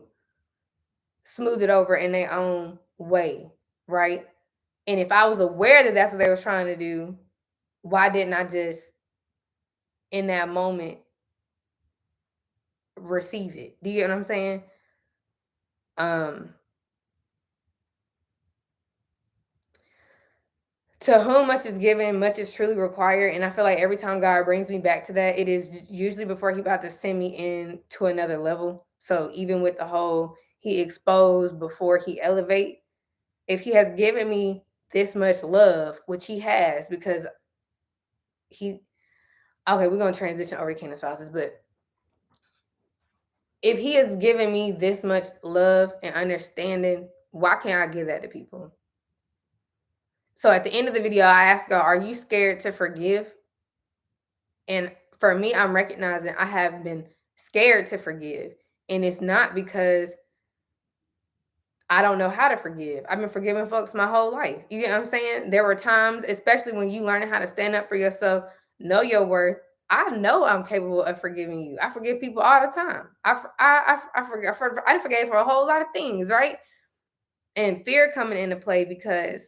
smooth it over in their own way, right? And if I was aware that that's what they were trying to do, why didn't I just in that moment receive it? Do you get what I'm saying? Um to whom much is given, much is truly required. And I feel like every time God brings me back to that, it is usually before he about to send me in to another level. So even with the whole he exposed before he elevate, if he has given me this much love, which he has, because he, okay, we're going to transition over to kingdom spouses, but if he has given me this much love and understanding, why can't I give that to people? So at the end of the video, I ask y'all, are you scared to forgive? And for me, I'm recognizing I have been scared to forgive. And it's not because I don't know how to forgive. I've been forgiving folks my whole life. You get what I'm saying? There were times, especially when you learning how to stand up for yourself, know your worth. I know I'm capable of forgiving you. I forgive people all the time. I forgave for a whole lot of things, right? And fear coming into play because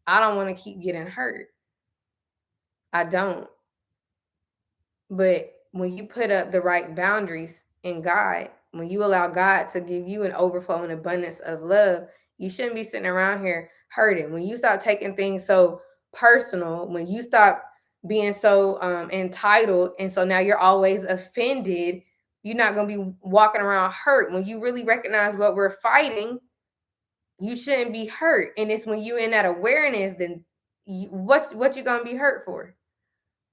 I don't want to keep getting hurt. I don't. But when you put up the right boundaries in God, when you allow God to give you an overflow and abundance of love, you shouldn't be sitting around here hurting. When you stop taking things so personal, when you stop being so entitled, and so now you're always offended, you're not going to be walking around hurt. When you really recognize what we're fighting, you shouldn't be hurt. And it's when you're in that awareness, then what you going to be hurt for?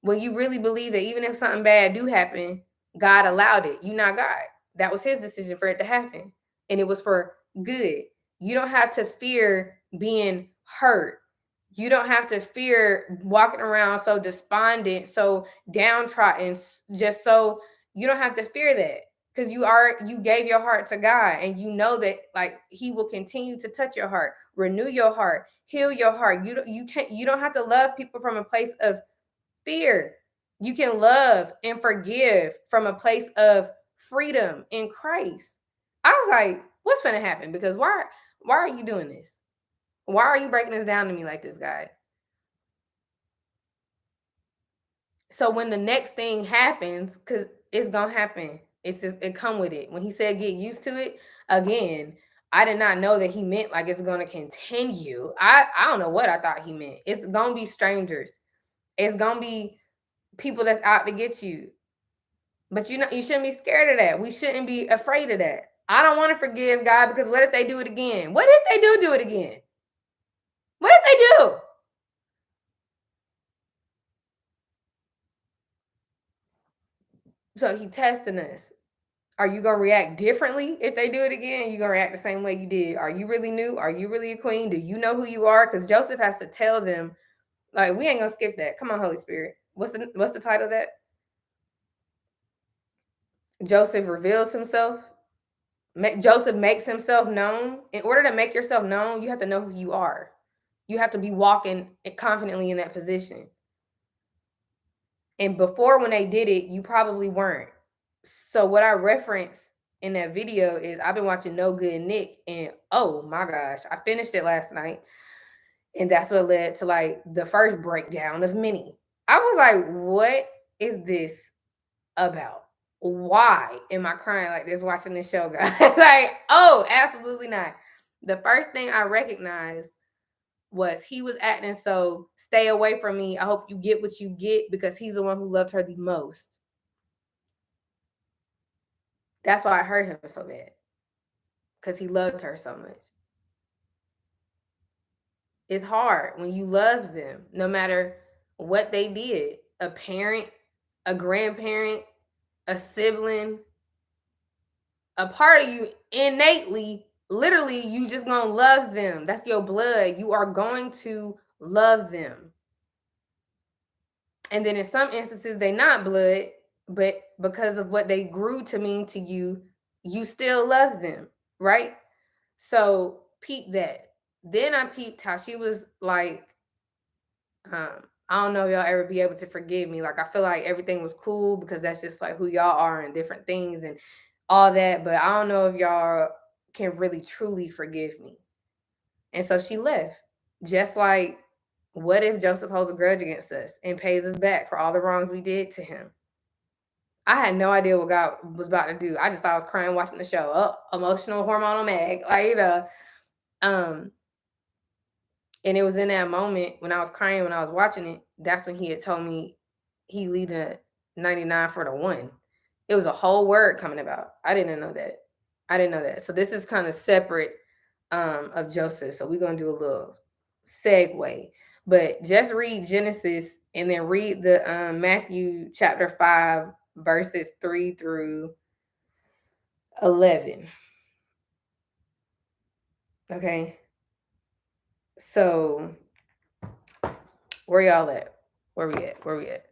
When you really believe that even if something bad do happen, God allowed it. You not God. That was his decision for it to happen. And it was for good. You don't have to fear being hurt. You don't have to fear walking around so despondent, so downtrodden, just so you don't have to fear that. Because you gave your heart to God, and you know that like he will continue to touch your heart, renew your heart, heal your heart. You don't have to love people from a place of fear. You can love and forgive from a place of freedom in Christ. I was like, what's gonna happen? Because why are you doing this? Why are you breaking this down to me like this, guy? So when the next thing happens, because it's gonna happen, it's just it come with it. When he said get used to it, again, I did not know that he meant like it's gonna continue. I don't know what I thought he meant. It's gonna be strangers. It's gonna be people that's out to get you. But you shouldn't be scared of that. We shouldn't be afraid of that. I don't want to forgive God because what if they do it again? What if they do it again? What if they do? So he testing us. Are you gonna react differently if they do it again? You gonna react the same way you did? Are you really new? Are you really a queen? Do you know who you are? Because Joseph has to tell them, like, we ain't gonna skip that. Come on, Holy Spirit. What's the title of that? Joseph reveals himself. Joseph makes himself known. In order to make yourself known, you have to know who you are. You have to be walking confidently in that position. And before, when they did it, you probably weren't. So what I reference in that video is I've been watching No Good Nick, and oh my gosh, I finished it last night. And that's what led to like the first breakdown of Minnie. I was like, what is this about? Why am I crying like this watching this show, guys? Like, oh, absolutely not. The first thing I recognized was he was acting so stay away from me. I hope you get what you get, because he's the one who loved her the most. That's why I hurt him so bad, because he loved her so much. It's hard when you love them, no matter what they did. A parent, a grandparent, a sibling, a part of you innately, literally, you just gonna love them. That's your blood. You are going to love them. And then in some instances, they not blood, but because of what they grew to mean to you, you still love them, right? So peep that. Then I peeped how she was like, I don't know if y'all ever be able to forgive me. Like, I feel like everything was cool because that's just like who y'all are and different things and all that. But I don't know if y'all can really truly forgive me. And so she left. Just like, what if Joseph holds a grudge against us and pays us back for all the wrongs we did to him? I had no idea what God was about to do. I just thought I was crying watching the show. Oh, emotional, hormonal mag. Like, um, and it was in that moment when I was crying, when I was watching it, that's when he had told me he leading a 99 for the one. It was a whole word coming about. I didn't know that. I didn't know that. So this is kind of separate of Joseph. So we're gonna do a little segue. But just read Genesis and then read the Matthew chapter 5, verses 3 through 11. Okay. So where y'all at? Where we at? Where we at?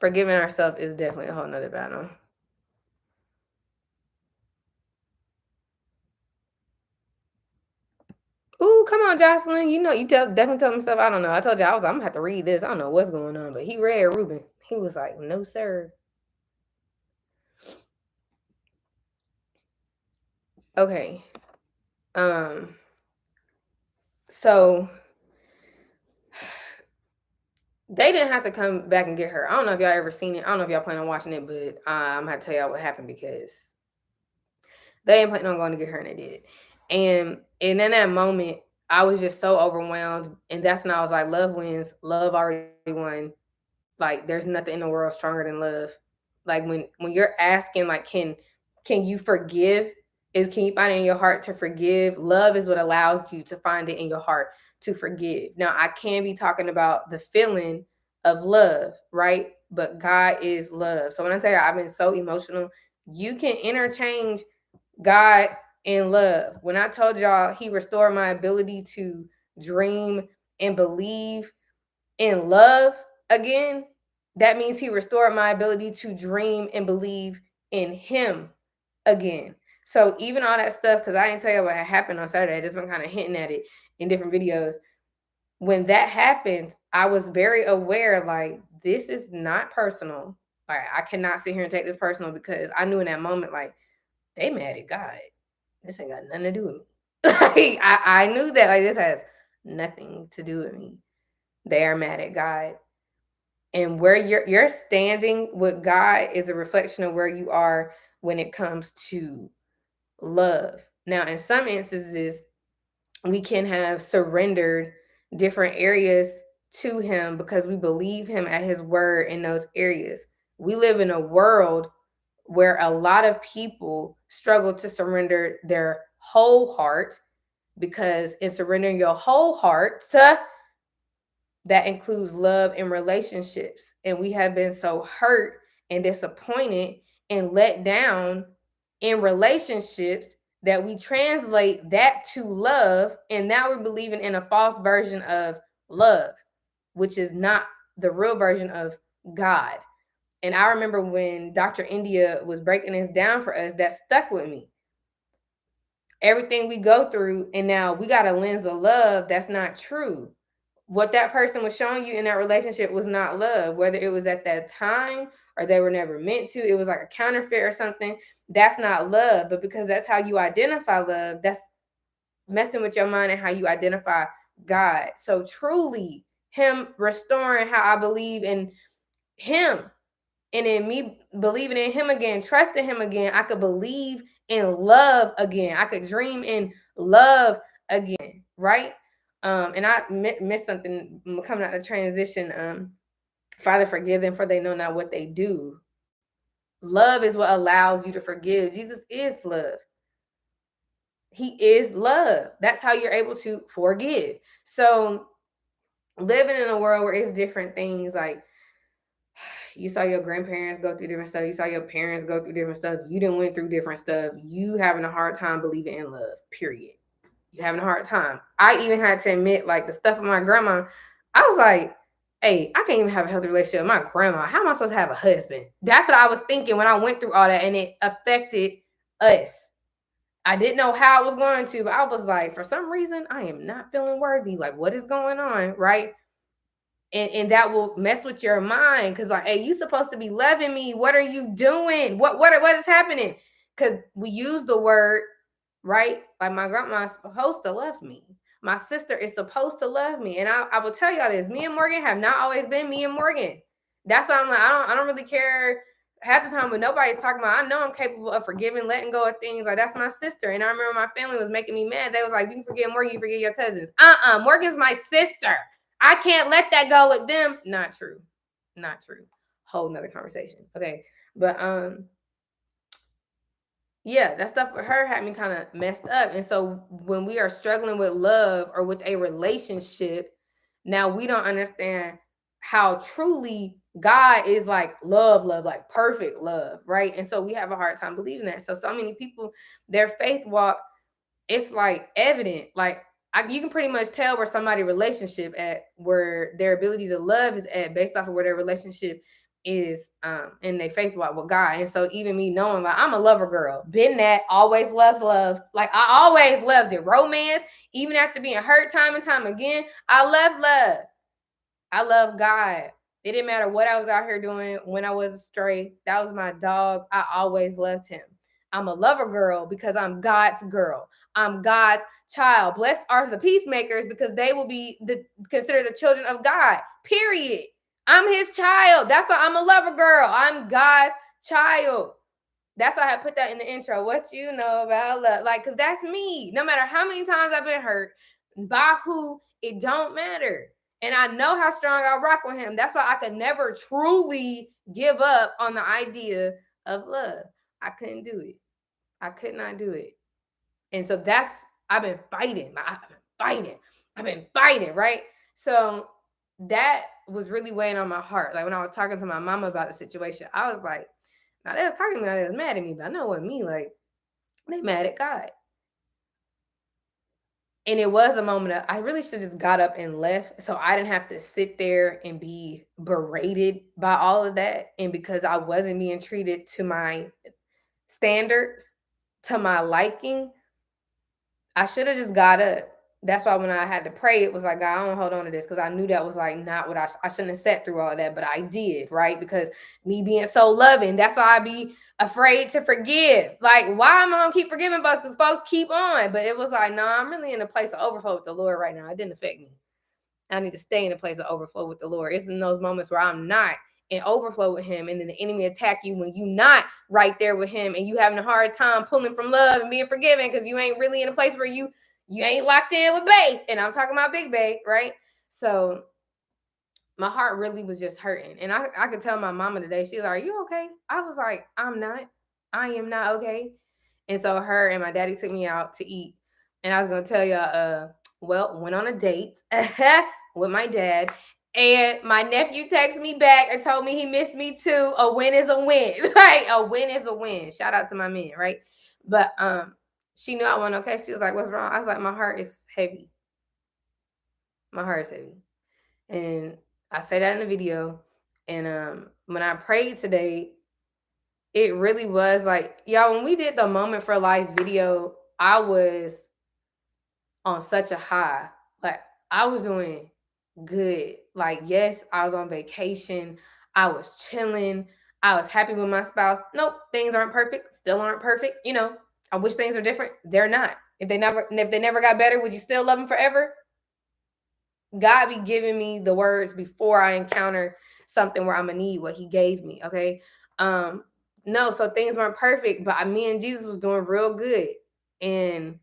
Forgiving ourselves is definitely a whole nother battle. Ooh, come on, Jocelyn. You know, definitely tell me stuff I don't know. I told you I'm gonna have to read this. I don't know what's going on, but he read Reuben. He was like, no, sir. Okay. So they didn't have to come back and get her. I don't know if y'all ever seen it. I don't know if y'all plan on watching it, but I'm gonna tell y'all what happened because they ain't planning on going to get her, and they did. And in that moment, I was just so overwhelmed, and that's when I was like, love wins. Love already won. Like, there's nothing in the world stronger than love. Like, when you're asking, like, can you forgive? Can you find it in your heart to forgive? Love is what allows you to find it in your heart to forgive. Now, I can be talking about the feeling of love, right? But God is love. So when I tell you I've been so emotional, you can interchange God and love. When I told y'all he restored my ability to dream and believe in love again, that means he restored my ability to dream and believe in him again. So even all that stuff, because I didn't tell you what had happened on Saturday, I just been kind of hinting at it in different videos. When that happened, I was very aware, like, this is not personal. Like, I cannot sit here and take this personal, because I knew in that moment, like, they mad at God. This ain't got nothing to do with me. Like, I knew that, like, this has nothing to do with me. They are mad at God. And where you're standing with God is a reflection of where you are when it comes to love. Now, in some instances, we can have surrendered different areas to him because we believe him at his word in those areas. We live in a world where a lot of people struggle to surrender their whole heart, because in surrendering your whole heart, that includes love and relationships. And we have been so hurt and disappointed and let down in relationships that we translate that to love. And now we're believing in a false version of love, which is not the real version of God. And I remember when Dr. India was breaking this down for us, that stuck with me. Everything we go through, and now we got a lens of love that's not true. What that person was showing you in that relationship was not love, whether it was at that time or they were never meant to. It was like a counterfeit or something. That's not love. But because that's how you identify love, that's messing with your mind and how you identify God. So truly, him restoring how I believe in him, and in me believing in him again, trusting him again, I could believe in love again. I could dream in love again, right? And I missed something coming out of transition. Father, forgive them, for they know not what they do. Love is what allows you to forgive. Jesus is love. He is love. That's how you're able to forgive. So living in a world where it's different things, like, you saw your grandparents go through different stuff. You saw your parents go through different stuff. You done went through different stuff. You having a hard time believing in love, period. You having a hard time. I even had to admit, like, the stuff with my grandma, I was like, hey, I can't even have a healthy relationship with my grandma. How am I supposed to have a husband? That's what I was thinking when I went through all that, and it affected us. I didn't know how I was going to, but I was like, for some reason, I am not feeling worthy. Like, what is going on, right? And that will mess with your mind, because, like, hey, you supposed to be loving me. What are you doing? What is happening? Because we use the word, right? Like, my grandma's supposed to love me. My sister is supposed to love me. And I will tell y'all this: me and Morgan have not always been me and Morgan. That's why I'm like, I don't really care half the time when nobody's talking about. I know I'm capable of forgiving, letting go of things. Like, that's my sister. And I remember my family was making me mad. They was like, you can forget Morgan, you forget your cousins. Morgan's my sister. I can't let that go with them. Not true. Not true. Whole nother conversation. Okay. But Yeah, that stuff with her had me kind of messed up. And so when we are struggling with love or with a relationship, now we don't understand how truly God is like love, love, like perfect love, right? And so we have a hard time believing that. So many people, their faith walk, it's like evident. Like you can pretty much tell where somebody's relationship at, where their ability to love is at, based off of where their relationship is in their faith walk with God. And so even me knowing, like, I'm a lover girl, been that, always loved love. Like I always loved it. Romance, even after being hurt time and time again, I love love. I love God. It didn't matter what I was out here doing when I was astray. That was my dog. I always loved him. I'm a lover girl because I'm God's girl. I'm God's child. Blessed are the peacemakers because they will be considered the children of God. Period. I'm his child. That's why I'm a lover girl. I'm God's child. That's why I put that in the intro. What you know about love. Like, because that's me. No matter how many times I've been hurt, by who, it don't matter. And I know how strong I rock with him. That's why I could never truly give up on the idea of love. I couldn't do it. I could not do it. And so that's, I've been fighting. I've been fighting, right? So that was really weighing on my heart. Like when I was talking to my mama about the situation, I was like, now they was talking to me, like they was mad at me, but I know what me, like, they mad at God. And it was a moment of, I really should have just got up and left so I didn't have to sit there and be berated by all of that. And because I wasn't being treated to my standards, to my liking, I should have just got up. That's why when I had to pray, it was like, God, I don't hold on to this, because I knew that was like not what I shouldn't have sat through all of that, but I did, right? Because me being so loving, that's why I be afraid to forgive. Like, why am I gonna keep forgiving folks? Because folks keep on. But it was like, no, I'm really in a place of overflow with the Lord right now. It didn't affect me. I need to stay in a place of overflow with the Lord. It's in those moments where I'm not in overflow with him, and then the enemy attack you when you not right there with him, and you having a hard time pulling from love and being forgiven because you ain't really in a place where you ain't locked in with Bae. And I'm talking about Big Bae, right? So my heart really was just hurting. And I could tell my mama today, she's like, are you okay? I was like, I'm not. I am not okay. And so her and my daddy took me out to eat. And I was gonna tell y'all, well, went on a date with my dad. And my nephew texted me back and told me he missed me too. A win is a win. Like a win is a win. Shout out to my men, right? But she knew I wasn't okay. She was like, what's wrong? I was like, my heart is heavy. My heart is heavy. And I say that in the video. And when I prayed today, it really was like, y'all, when we did the Moment for Life video, I was on such a high. Like, I was doing good. Like, yes, I was on vacation. I was chilling. I was happy with my spouse. Nope, things aren't perfect. Still aren't perfect. You know, I wish things were different. They're not. If they never got better, would you still love them forever? God be giving me the words before I encounter something where I'm gonna need what he gave me. Okay. No, so things weren't perfect, but me and Jesus was doing real good. And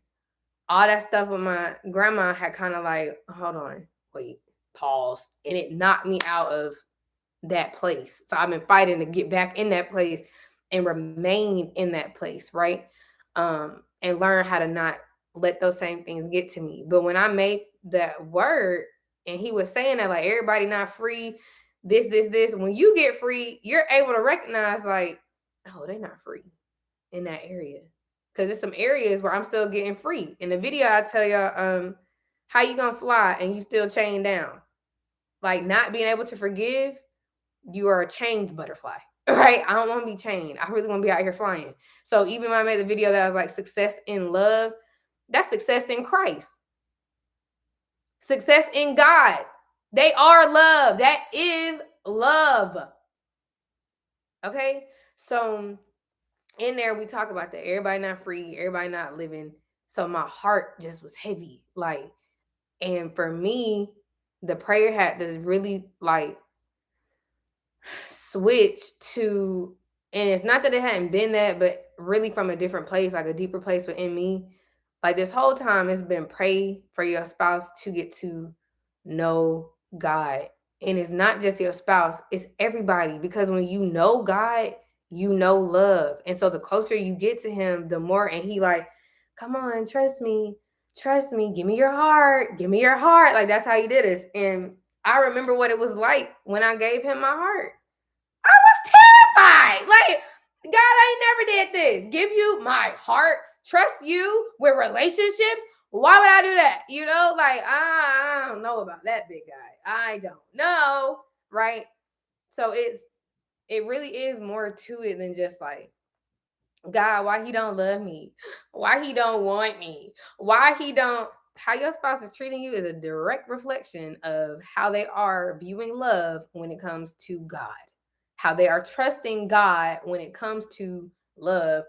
all that stuff with my grandma had kind of like, hold on, wait, pause. And it knocked me out of that place. So I've been fighting to get back in that place and remain in that place, right? And learn how to not let those same things get to me. But when I made that word, and he was saying that, like, everybody not free, this, when you get free, you're able to recognize, like, oh, they're not free in that area. Because there's some areas where I'm still getting free. In the video, I tell y'all, how you gonna fly and you still chained down? Like, not being able to forgive, you are a chained butterfly, right? I don't want to be chained. I really want to be out here flying. So even when I made the video that was like success in love, that's success in Christ. Success in God. They are love. That is love. Okay? So in there, we talk about that. Everybody not free, everybody not living. So my heart just was heavy. Like, and for me, the prayer had to really like switch to, and it's not that it hadn't been that, but really from a different place, like a deeper place within me. Like this whole time, it's been pray for your spouse to get to know God. And it's not just your spouse, it's everybody. Because when you know God, you know love. And so the closer you get to him, the more, and he like, come on, trust me, give me your heart, give me your heart. Like that's how he did it. And I remember what it was like when I gave him my heart. I was terrified. Like, God, I ain't never did this. Give you my heart, trust you with relationships. Why would I do that? You know, like I don't know about that big guy. I don't know, right? So it really is more to it than just like, God, why he don't love me? Why he don't want me? Why he don't, how your spouse is treating you is a direct reflection of how they are viewing love when it comes to God. How they are trusting God when it comes to love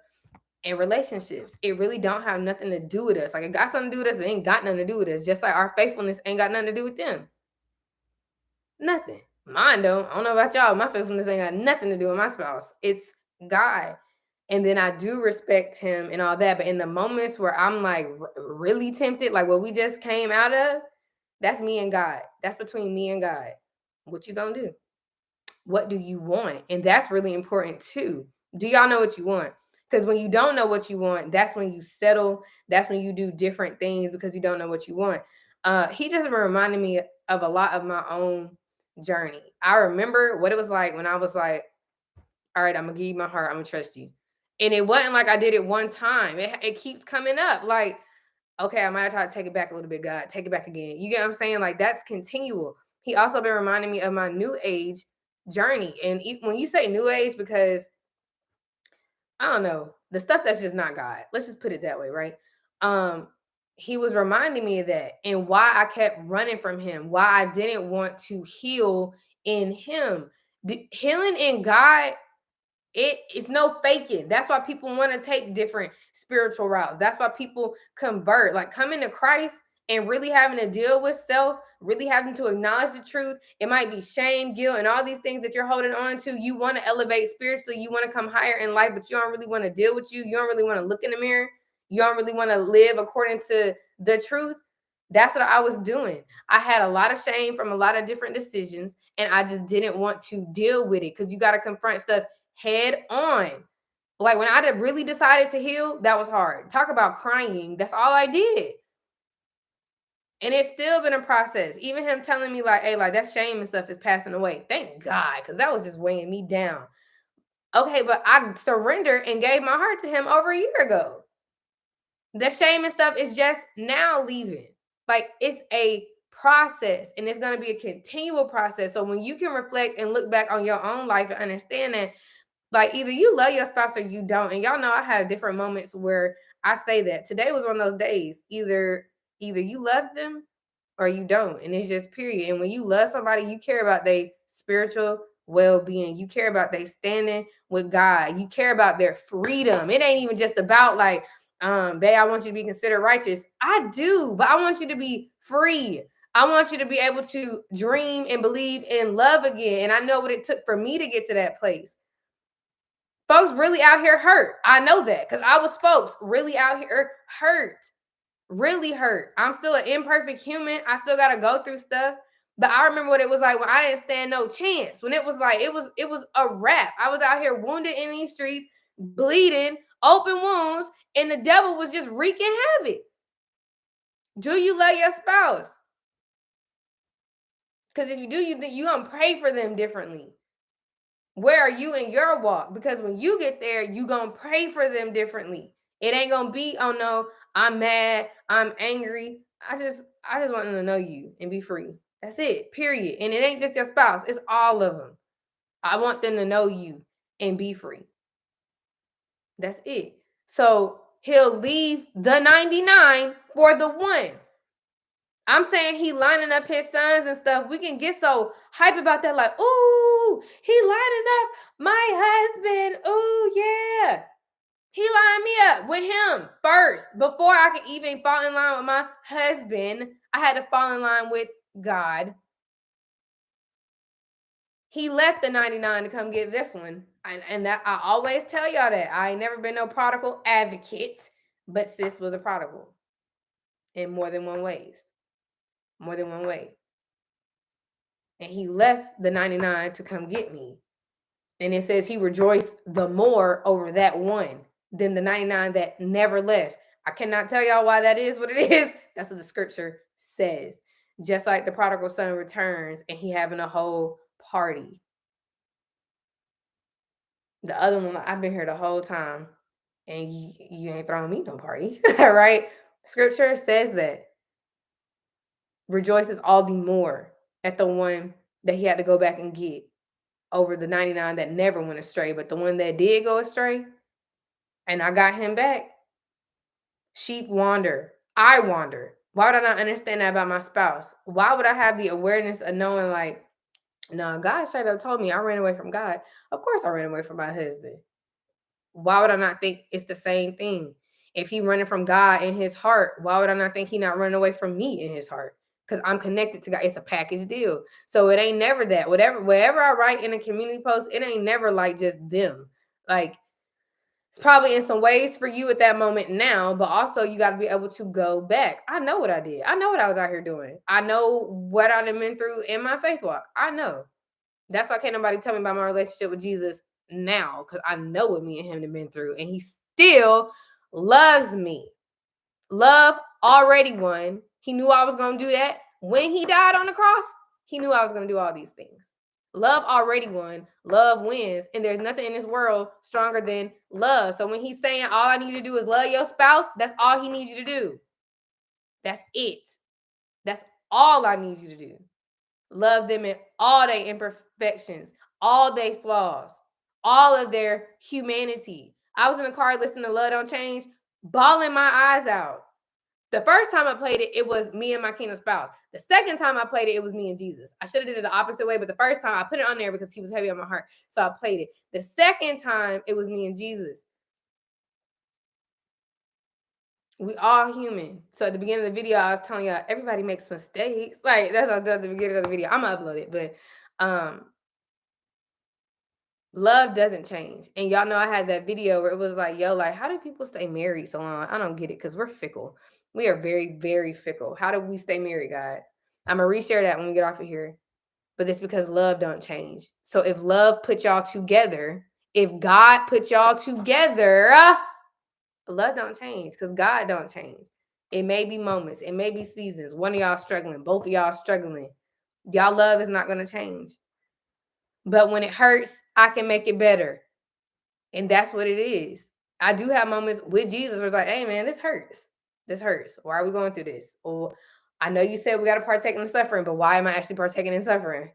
and relationships. It really don't have nothing to do with us. Like it got something to do with us, but it ain't got nothing to do with us. Just like our faithfulness ain't got nothing to do with them. Nothing. Mine don't. I don't know about y'all. My faithfulness ain't got nothing to do with my spouse. It's God. And then I do respect him and all that. But in the moments where I'm like really tempted, like what we just came out of, that's me and God. That's between me and God. What you gonna do? What do you want? And that's really important too. Do y'all know what you want? Because when you don't know what you want, that's when you settle. That's when you do different things because you don't know what you want. He just reminded me of a lot of my own journey. I remember what it was like when I was like, all right, I'm gonna give you my heart, I'm gonna trust you. And it wasn't like I did it one time. It keeps coming up. Like, okay, I might try to take it back a little bit, God. Take it back again. You get what I'm saying? Like that's continual. He also been reminding me of my new age journey. And when you say new age, because I don't know, the stuff that's just not God. Let's just put it that way, right? Um, he was reminding me of that and why I kept running from him, why I didn't want to heal in him. Healing in God, it's no faking. That's why people want to take different spiritual routes. That's why people convert. Like coming to Christ and really having to deal with self, really having to acknowledge the truth. It might be shame, guilt, and all these things that you're holding on to. You want to elevate spiritually. You want to come higher in life, but you don't really want to deal with you. You don't really want to look in the mirror. You don't really want to live according to the truth. That's what I was doing. I had a lot of shame from a lot of different decisions, and I just didn't want to deal with it because you got to confront stuff head on. Like when I really decided to heal, that was hard. Talk about crying. That's all I did. And it's still been a process. Even him telling me like, hey, like that shame and stuff is passing away. Thank God, because that was just weighing me down. Okay, but I surrendered and gave my heart to him over a year ago. The shame and stuff is just now leaving. Like it's a process and it's going to be a continual process. So when you can reflect and look back on your own life and understand that, like either you love your spouse or you don't. And y'all know I have different moments where I say that. Today was one of those days. Either you love them or you don't. And it's just period. And when you love somebody, you care about their spiritual well-being. You care about they standing with God. You care about their freedom. It ain't even just about like, babe, I want you to be considered righteous. I do, but I want you to be free. I want you to be able to dream and believe in love again. And I know what it took for me to get to that place. Folks really out here hurt. I know that because I was folks really out here hurt, really hurt. I'm still an imperfect human. I still got to go through stuff. But I remember what it was like when I didn't stand no chance. When it was like it was a wrap. I was out here wounded in these streets, bleeding, open wounds, and the devil was just wreaking havoc. Do you love your spouse? Because if you do, you're gonna pray for them differently. Where are you in your walk? Because when you get there, you gonna pray for them differently. It ain't gonna be, oh no, I'm mad, I'm angry. I just want them to know you and be free. That's it, period. And it ain't just your spouse, it's all of them. I want them to know you and be free. That's it. So he'll leave the 99 for the one. I'm saying he lining up his sons and stuff. We can get so hype about that, like, ooh, he lining up my husband. Ooh, yeah. He lined me up with him first. Before I could even fall in line with my husband, I had to fall in line with God. He left the 99 to come get this one. And that I always tell y'all that. I ain't never been no prodigal advocate, but sis was a prodigal in more than one ways. More than one way. And he left the 99 to come get me. And it says he rejoiced the more over that one than the 99 that never left. I cannot tell y'all why that is what it is. That's what the scripture says. Just like the prodigal son returns and he having a whole party. The other one, I've been here the whole time and you ain't throwing me no party, right? Scripture says that rejoices all the more at the one that he had to go back and get over the 99 that never went astray. But the one that did go astray, and I got him back, sheep wander. I wander. Why would I not understand that about my spouse? Why would I have the awareness of knowing, like, no, God straight up told me I ran away from God. Of course I ran away from my husband. Why would I not think it's the same thing? If he running from God in his heart, why would I not think he not running away from me in his heart? Because I'm connected to God. It's a package deal. So it ain't never that. Whatever I write in a community post, it ain't never like just them. Like, it's probably in some ways for you at that moment now, but also you got to be able to go back. I know what I did. I know what I was out here doing. I know what I've been through in my faith walk. I know. That's why can't nobody tell me about my relationship with Jesus now, because I know what me and him have been through, and he still loves me. Love already won. He knew I was going to do that. When he died on the cross, he knew I was going to do all these things. Love already won. Love wins. And there's nothing in this world stronger than love. So when he's saying all I need you to do is love your spouse, that's all he needs you to do. That's it. That's all I need you to do. Love them in all their imperfections, all their flaws, all of their humanity. I was in the car listening to Love Don't Change, bawling my eyes out. The first time I played it, it was me and my kingdom spouse. The second time I played it, it was me and Jesus. I should have did it the opposite way, but the first time I put it on there because he was heavy on my heart. So I played it. The second time, it was me and Jesus. We all human. So at the beginning of the video, I was telling y'all everybody makes mistakes. Like that's what I did at the beginning of the video. I'm gonna upload it, but love doesn't change. And y'all know I had that video where it was like, yo, like, how do people stay married so long? I don't get it because we're fickle. We are very, very fickle. How do we stay married, God? I'm going to reshare that when we get off of here. But it's because love don't change. So if love put y'all together, if God put y'all together, love don't change because God don't change. It may be moments. It may be seasons. One of y'all struggling. Both of y'all struggling. Y'all love is not going to change. But when it hurts, I can make it better. And that's what it is. I do have moments with Jesus where it's like, hey, man, this hurts. This hurts. Why are we going through this? Or I know you said we got to partake in the suffering, but why am I actually partaking in suffering?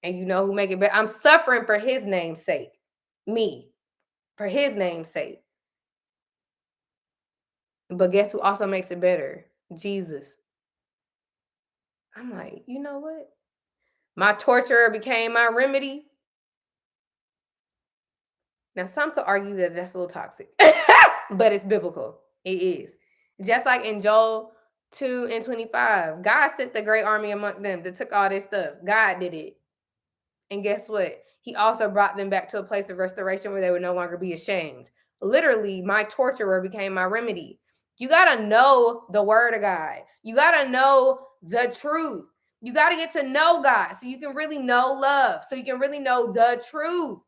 And you know who make it better? I'm suffering for his name's sake. Me. For his name's sake. But guess who also makes it better? Jesus. I'm like, you know what? My torturer became my remedy. Now, some could argue that that's a little toxic, but it's biblical. It is. Just like in Joel 2 and 25, God sent the great army among them that took all this stuff. God did it. And guess what? He also brought them back to a place of restoration where they would no longer be ashamed. Literally, my torturer became my remedy. You got to know the word of God. You got to know the truth. You got to get to know God so you can really know love, so you can really know the truth.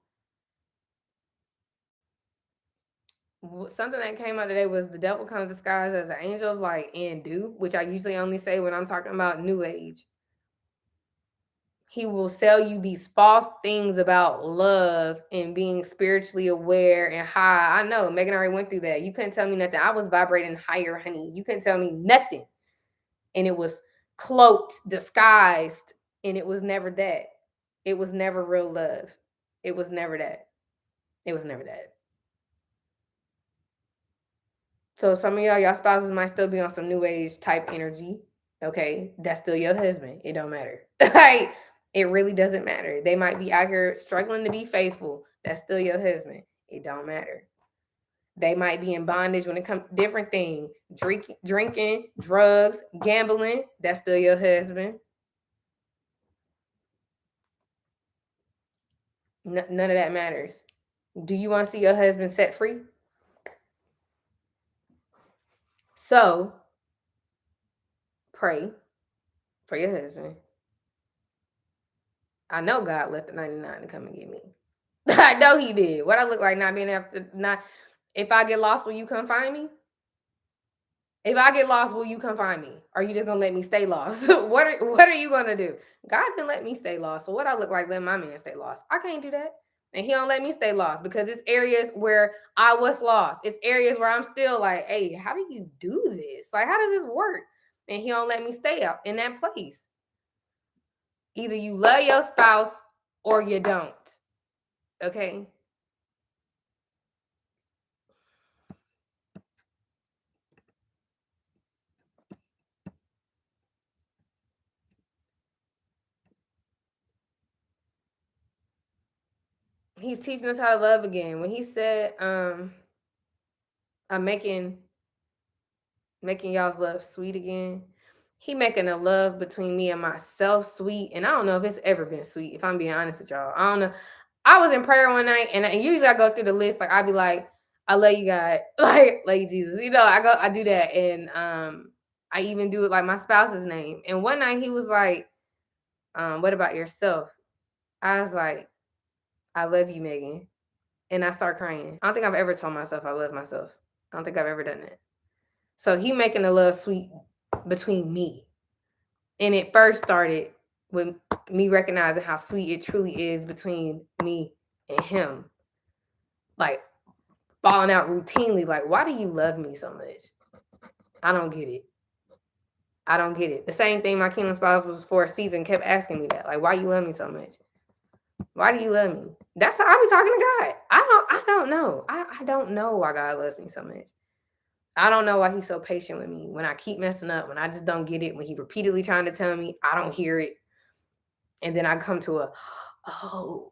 Something that came out today was the devil comes disguised as an angel of light and do, which I usually only say when I'm talking about new age. He will sell you these false things about love and being spiritually aware and high. I know Megan already went through that. You couldn't tell me nothing. I was vibrating higher, honey. You couldn't tell me nothing. And it was cloaked, disguised, and it was never that. It was never real love. It was never that. It was never that. So some of y'all spouses might still be on some new age type energy. Okay, that's still your husband. It don't matter. Like, it really doesn't matter. They might be out here struggling to be faithful. That's still your husband. It don't matter. They might be in bondage when it comes to different things. Drinking, drugs, gambling. That's still your husband. None of that matters. Do you want to see your husband set free? So, pray for your husband. I know God left the 99 to come and get me. I know he did. What I look like not being able to not if I get lost, will you come find me? If I get lost, will you come find me? Are you just gonna let me stay lost? What are you gonna do? God didn't let me stay lost. So what I look like letting my man stay lost? I can't do that. And he don't let me stay lost because it's areas where I was lost. It's areas where I'm still like, hey, how do you do this? Like, how does this work? And he don't let me stay out in that place. Either you love your spouse or you don't. Okay. He's teaching us how to love again. When he said, I'm making y'all's love sweet again. He making a love between me and myself sweet. And I don't know if it's ever been sweet, if I'm being honest with y'all. I don't know. I was in prayer one night and usually I go through the list, like I'd be like, I love you, God, like Jesus. I do that. And I even do it like my spouse's name. And one night he was like, what about yourself? I was like, I love you, Megan. And I start crying. I don't think I've ever told myself I love myself. I don't think I've ever done that. So he making the love sweet between me. And it first started with me recognizing how sweet it truly is between me and him. Like falling out routinely, like, why do you love me so much? I don't get it. I don't get it. The same thing my kingdom spouse was for a season, kept asking me that. Like, why you love me so much? Why do you love me? That's how I be talking to God. I don't know. I don't know why God loves me so much. I don't know why he's so patient with me when I keep messing up, when I just don't get it, when he repeatedly trying to tell me, I don't hear it. And then I come to oh,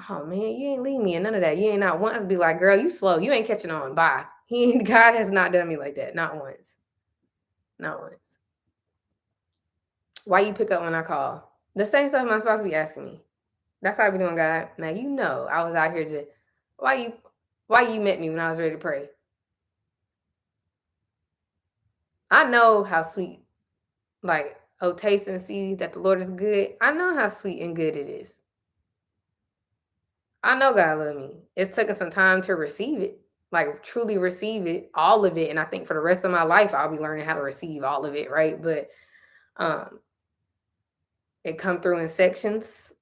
oh man, you ain't leave me and none of that. You ain't not once be like, girl, you slow. You ain't catching on. Bye. God has not done me like that. Not once. Not once. Why you pick up when I call? The same stuff my supposed to be asking me. That's how I be doing, God. Now you know I was out here to why you met me when I was ready to pray. I know how sweet, like, oh, taste and see that the Lord is good. I know how sweet and good it is. I know God love me. It's taken some time to receive it, like truly receive it, all of it. And I think for the rest of my life, I'll be learning how to receive all of it, right? But um, it come through in sections,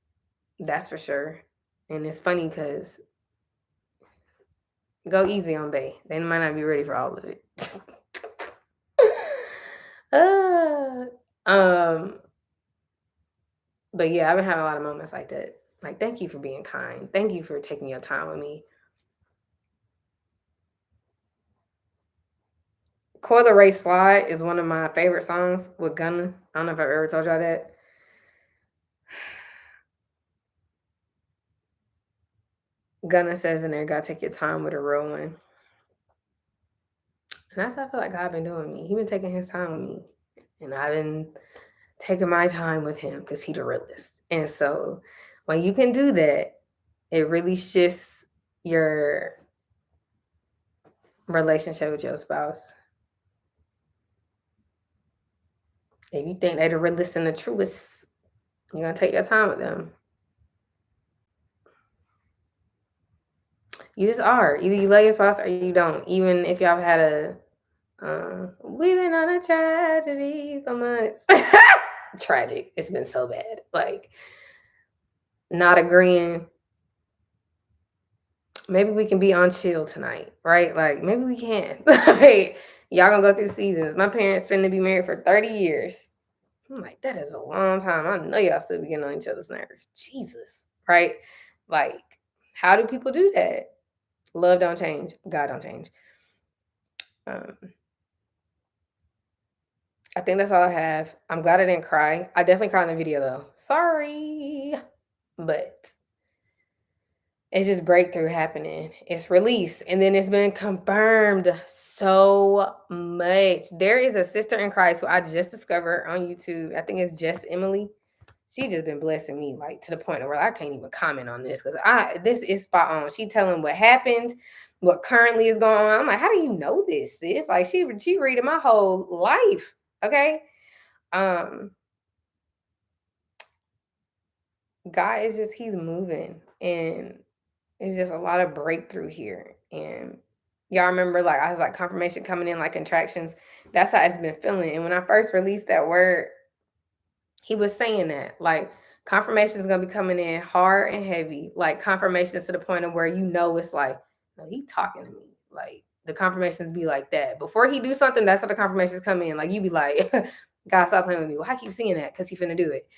that's for sure. And it's funny because go easy on Bay. They might not be ready for all of it. uh, um, but yeah, I've been having a lot of moments like that. Like, thank you for being kind. Thank you for taking your time with me. Coil the Ray Slide is one of my favorite songs with Gunna. I don't know if I've ever told y'all that. Gunna says in there, gotta take your time with a real one. And that's how I feel like God been doing me. He been taking his time with me. And I've been taking my time with him because he the realest. And so when you can do that, it really shifts your relationship with your spouse. If you think they the realest and the truest, you're gonna take your time with them. You just are. Either you love your spouse or you don't. Even if y'all had a we've been on a tragedy for months. Tragic. It's been so bad. Like not agreeing. Maybe we can be on chill tonight, right? Like maybe we can. Like, y'all gonna go through seasons. My parents finna be married for 30 years. I'm like, that is a long time. I know y'all still be getting on each other's nerves. Jesus, right? Like, how do people do that? Love don't change. God don't change. I think that's all I have. I'm glad I didn't cry. I definitely cried in the video though. Sorry. But it's just breakthrough happening. It's released. And then it's been confirmed so much. There is a sister in Christ who I just discovered on YouTube. I think it's Just Emily. She just been blessing me like to the point where I can't even comment on this because this is spot on. She telling what happened, what currently is going on. I'm like, how do you know this, sis? Like she reading my whole life. Okay. God is just he's moving And it's just a lot of breakthrough here. And y'all remember, like, I was like, confirmation coming in like contractions. That's how it's been feeling. And when I first released that word, he was saying that, like, confirmation is gonna be coming in hard and heavy, like confirmations to the point of where it's like, no, he talking to me. Like the confirmations be like that. Before he do something, that's how the confirmations come in. Like you be like, God, stop playing with me. Well, I keep seeing that because he finna do it.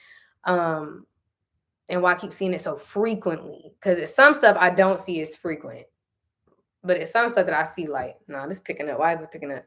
And why I keep seeing it so frequently? Because it's some stuff I don't see as frequent, but it's some stuff that I see like, no, nah, this picking up. Why is it picking up?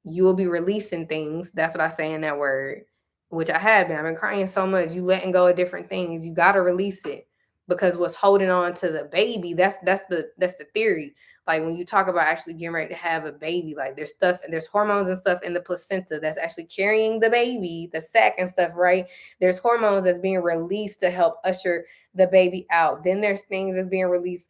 You will be releasing things. That's what I say in that word, which I have been. I've been crying so much. You letting go of different things. You got to release it because what's holding on to the baby, that's the theory. Like when you talk about actually getting ready to have a baby, like there's stuff and there's hormones and stuff in the placenta that's actually carrying the baby, the sac and stuff, right? There's hormones that's being released to help usher the baby out. Then there's things that's being released,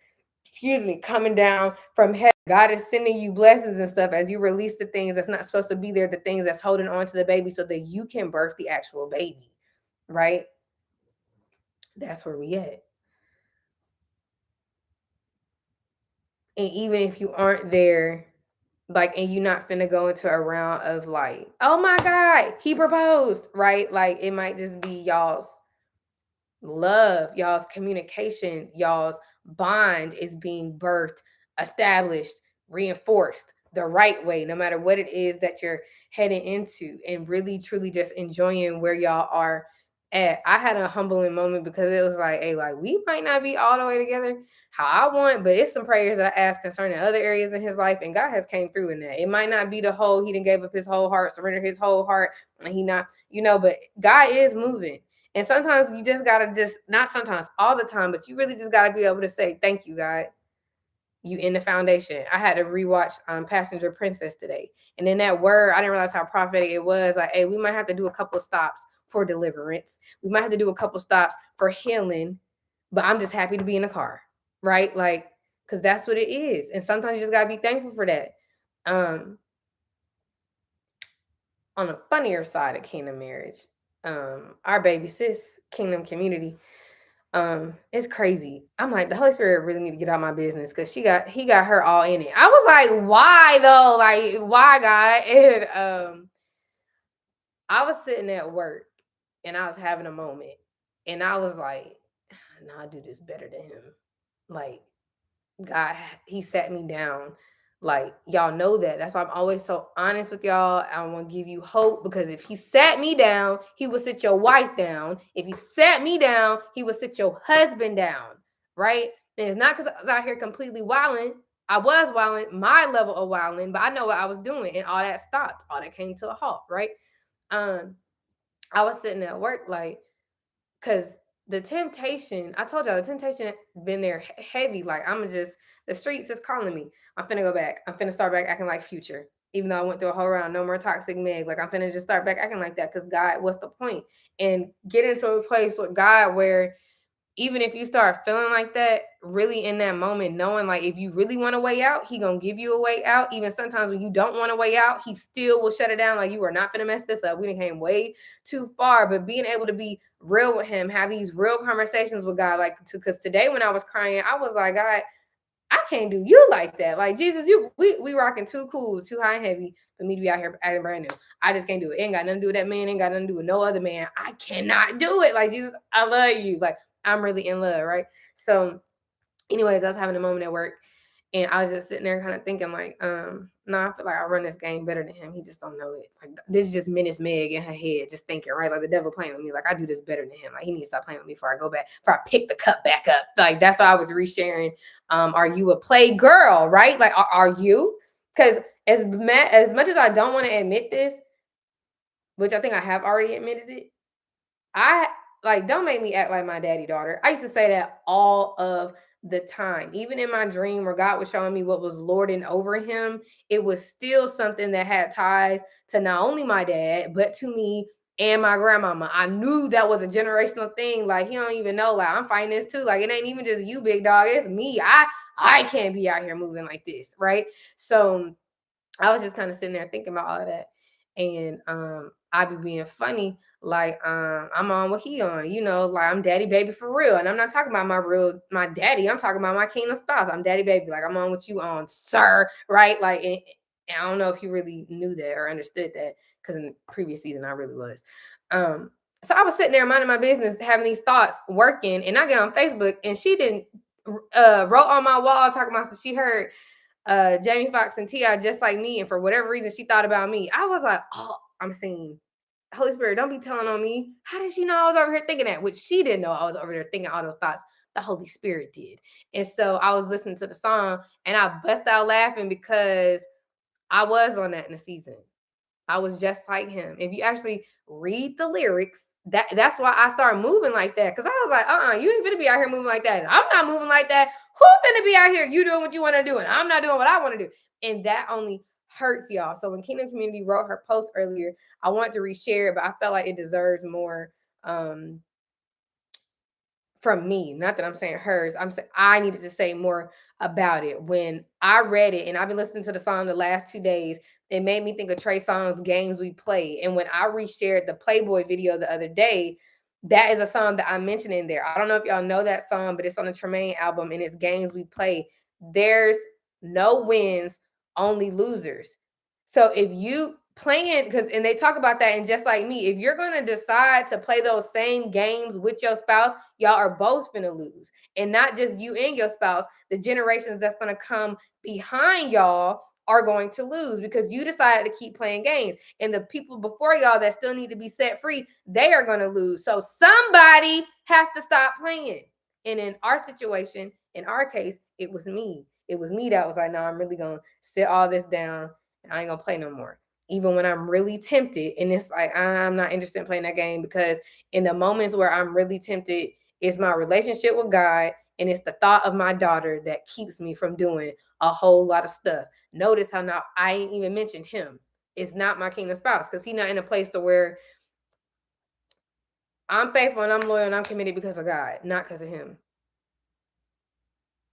coming down from heaven. God is sending you blessings and stuff as you release the things that's not supposed to be there, the things that's holding on to the baby so that you can birth the actual baby, right? That's where we at. And even if you aren't there, like, and you're not finna go into a round of like, oh my God, he proposed, right? Like, it might just be y'all's love, y'all's communication, y'all's bond is being birthed, established, reinforced the right way, no matter what it is that you're heading into, and really truly just enjoying where y'all are at. I had a humbling moment because it was like, hey, like we might not be all the way together how I want, but it's some prayers that I asked concerning other areas in his life, and God has came through in that. It might not be the whole, he didn't gave up his whole heart, surrendered his whole heart, and he not, but God is moving. And sometimes you just gotta not sometimes, all the time, but you really just gotta be able to say, thank you, God. You in the foundation. I had to rewatch Passenger Princess today. And in that word, I didn't realize how prophetic it was. Like, hey, we might have to do a couple of stops for deliverance. We might have to do a couple stops for healing. But I'm just happy to be in the car. Right? Like, because that's what it is. And sometimes you just gotta be thankful for that. On the funnier side of kingdom marriage, our baby sis, kingdom community, it's crazy. I'm like, the Holy Spirit really need to get out of my business because he got her all in it. I was like, why though? Like, why, God? And I was sitting at work and I was having a moment, and I was like, no, I do this better than him. Like, God, he sat me down. Like, y'all know that. That's why I'm always so honest with y'all. I want to give you hope, because if he sat me down, he would sit your wife down. If he sat me down, he would sit your husband down, right? And it's not because I was out here completely wilding. I was wilding, my level of wilding, but I know what I was doing, and all that stopped. All that came to a halt, right? I was sitting at work, like, because the temptation, I told y'all, the temptation been there heavy. Like, the streets is calling me. I'm finna go back. I'm finna start back acting like Future. Even though I went through a whole round, no more toxic Meg. Like, I'm finna just start back acting like that, because God, what's the point? And get into a place with God where even if you start feeling like that, really in that moment, knowing like if you really want a way out, he gonna give you a way out. Even sometimes when you don't want a way out, he still will shut it down. Like, you are not gonna mess this up. We done came way too far. But being able to be real with him, have these real conversations with God, like, because today when I was crying, I was like, God, I can't do you like that. Like, Jesus, we rocking too cool, too high and heavy for me to be out here acting brand new. I just can't do it. Ain't got nothing to do with that man. Ain't got nothing to do with no other man. I cannot do it. Like, Jesus, I love you. Like, I'm really in love, right? So, anyways, I was having a moment at work, and I was just sitting there kind of thinking, like, no, I feel like I run this game better than him. He just don't know it. Like, this is just Menace Meg in her head, just thinking, right? Like, the devil playing with me. Like, I do this better than him. Like, he needs to stop playing with me before I go back, before I pick the cup back up. Like, that's why I was resharing. Are you a play girl, right? Like, are you? Because as much as I don't want to admit this, which I think I have already admitted it, I like, don't make me act like my daddy daughter. I used to say that all of the time. Even in my dream where God was showing me what was lording over him, it was still something that had ties to not only my dad, but to me and my grandmama. I knew that was a generational thing. Like, he don't even know, like, I'm fighting this too. Like, it ain't even just you, big dog. It's me. I can't be out here moving like this, right? So I was just kind of sitting there thinking about all of that. And I be being funny, like I'm on what he on, like I'm daddy baby for real. And I'm not talking about my daddy, I'm talking about my kingdom spouse. I'm daddy baby, like I'm on what you on, sir, right? Like and I don't know if he really knew that or understood that, because in the previous season I really was. So I was sitting there minding my business, having these thoughts, working, and I get on Facebook, and she didn't wrote on my wall talking about, so she heard Jamie Foxx and T.I. just like me, and for whatever reason she thought about me. I was like, oh, I'm seeing Holy Spirit, don't be telling on me. How did she know I was over here thinking that? Which she didn't know I was over there thinking all those thoughts. The Holy Spirit did. And so I was listening to the song and I bust out laughing because I was on that in the season. I was just like him. If you actually read the lyrics, that's why I started moving like that. Cause I was like, you ain't finna be out here moving like that. And I'm not moving like that. Who finna be out here? You doing what you want to do, and I'm not doing what I want to do. And that only hurts y'all. So when Kingdom Community wrote her post earlier, I wanted to reshare it, but I felt like it deserves more from me. Not that I'm saying hers. I'm saying I needed to say more about it. When I read it, and I've been listening to the song the last 2 days, it made me think of Trey Songz Games We Play. And when I reshared the Playboy video the other day, that is a song that I mentioned in there. I don't know if y'all know that song, but it's on the Tremaine album and it's Games We Play. There's no wins, only losers. So if you playing, because and they talk about that, and just like me, if you're going to decide to play those same games with your spouse, y'all are both going to lose. And not just you and your spouse, the generations that's going to come behind y'all are going to lose, because you decided to keep playing games. And the people before y'all that still need to be set free, they are going to lose. So somebody has to stop playing. And in our situation, in our case, it was me. It was me that was like, no, I'm really going to sit all this down and I ain't going to play no more. Even when I'm really tempted, and it's like, I'm not interested in playing that game, because in the moments where I'm really tempted, it's my relationship with God and it's the thought of my daughter that keeps me from doing a whole lot of stuff. Notice how now I ain't even mentioned him. It's not my kingdom spouse, because he's not in a place to where I'm faithful and I'm loyal and I'm committed because of God, not because of him.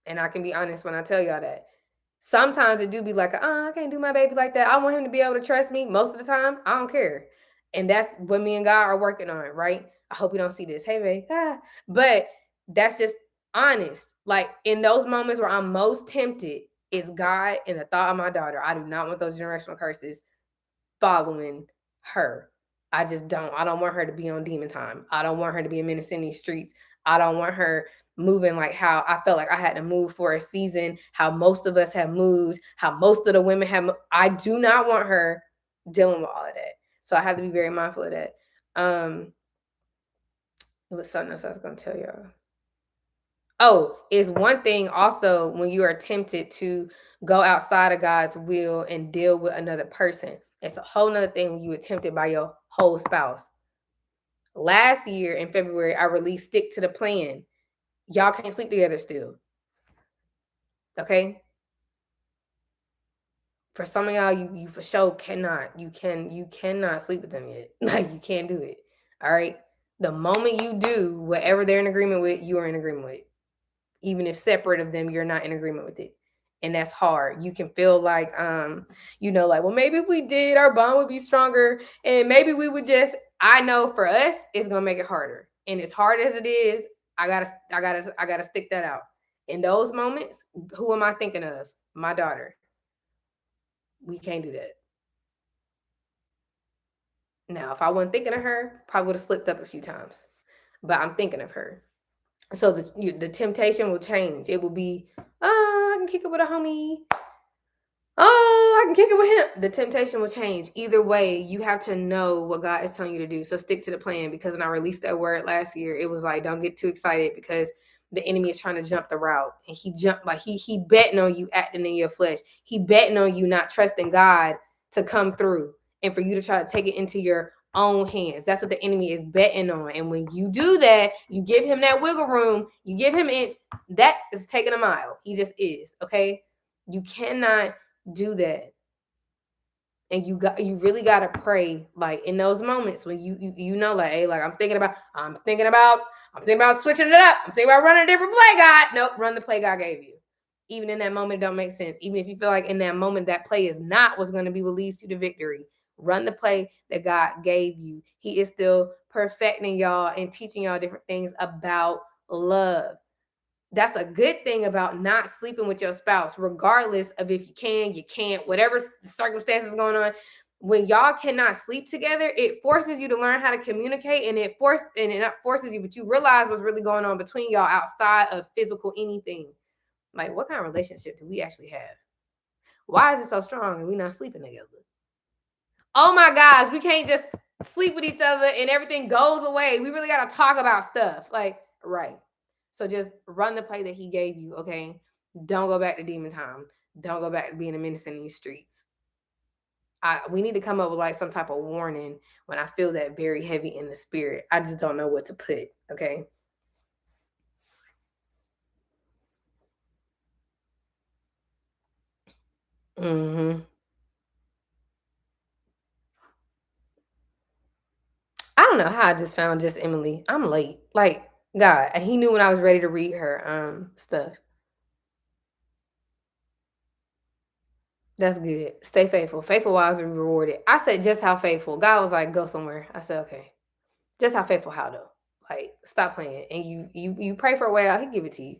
And I can be honest when I tell y'all that. Sometimes it do be like, I can't do my baby like that. I want him to be able to trust me. Most of the time, I don't care. And that's what me and God are working on, right? I hope you don't see this. Hey, babe. But that's just honest. Like in those moments where I'm most tempted, is God and the thought of my daughter. I do not want those generational curses following her. I just don't. I don't want her to be on demon time. I don't want her to be a menace in these streets. I don't want her moving like how I felt like I had to move for a season, how most of us have moved, how most of the women have. I do not want her dealing with all of that. So I have to be very mindful of that. It was something else I was going to tell y'all. Oh, is one thing also when you are tempted to go outside of God's will and deal with another person. It's a whole nother thing when you are tempted by your whole spouse. Last year in February, I released Stick to the Plan. Y'all can't sleep together still. Okay? For some of y'all, you for sure cannot. You cannot sleep with them yet. Like you can't do it. All right. The moment you do whatever they're in agreement with, you are in agreement with. Even if separate of them, you're not in agreement with it. And that's hard. You can feel like, like, well, maybe if we did, our bond would be stronger. And maybe we would just, I know for us, it's gonna make it harder. And as hard as it is, I gotta stick that out. In those moments, who am I thinking of? My daughter. We can't do that. Now, if I wasn't thinking of her, probably would have slipped up a few times. But I'm thinking of her. So the temptation will change. It will be, I can kick it with a homie. I can kick it with him. The temptation will change. Either way, you have to know what God is telling you to do. So stick to the plan, because when I released that word last year, it was like, don't get too excited, because the enemy is trying to jump the route. And he jumped, like he betting on you acting in your flesh. He betting on you not trusting God to come through and for you to try to take it into your own hands. That's what the enemy is betting on. And when you do that, you give him that wiggle room, you give him inch, that is taking a mile. He just is. Okay. You cannot do that. And you really gotta pray, like in those moments when you know, like, hey, like I'm thinking about switching it up. I'm thinking about running a different play, God. Nope, run the play God gave you. Even in that moment, it don't make sense. Even if you feel like in that moment that play is not what's going to be what leads you to victory, Run the play that God gave you. He is still perfecting y'all and teaching y'all different things about love. That's a good thing about not sleeping with your spouse, regardless of if you can, you can't, whatever circumstances going on. When y'all cannot sleep together, it forces you to learn how to communicate, and it not forces you, but you realize what's really going on between y'all outside of physical anything. Like, what kind of relationship do we actually have? Why is it so strong and we not sleeping together? Oh my gosh, we can't just sleep with each other and everything goes away. We really got to talk about stuff. Like, right. So just run the play that he gave you, okay? Don't go back to demon time. Don't go back to being a menace in these streets. We need to come up with like some type of warning when I feel that very heavy in the spirit. I just don't know what to put, okay? Mm-hmm. I don't know how I just found just Emily. I'm late. Like, God, and he knew when I was ready to read her stuff. That's good. Stay faithful. Faithful wives are rewarded. I said just how faithful. God was like, go somewhere. I said, okay. Just how faithful how though? Like, stop playing. And you pray for a way out, he give it to you.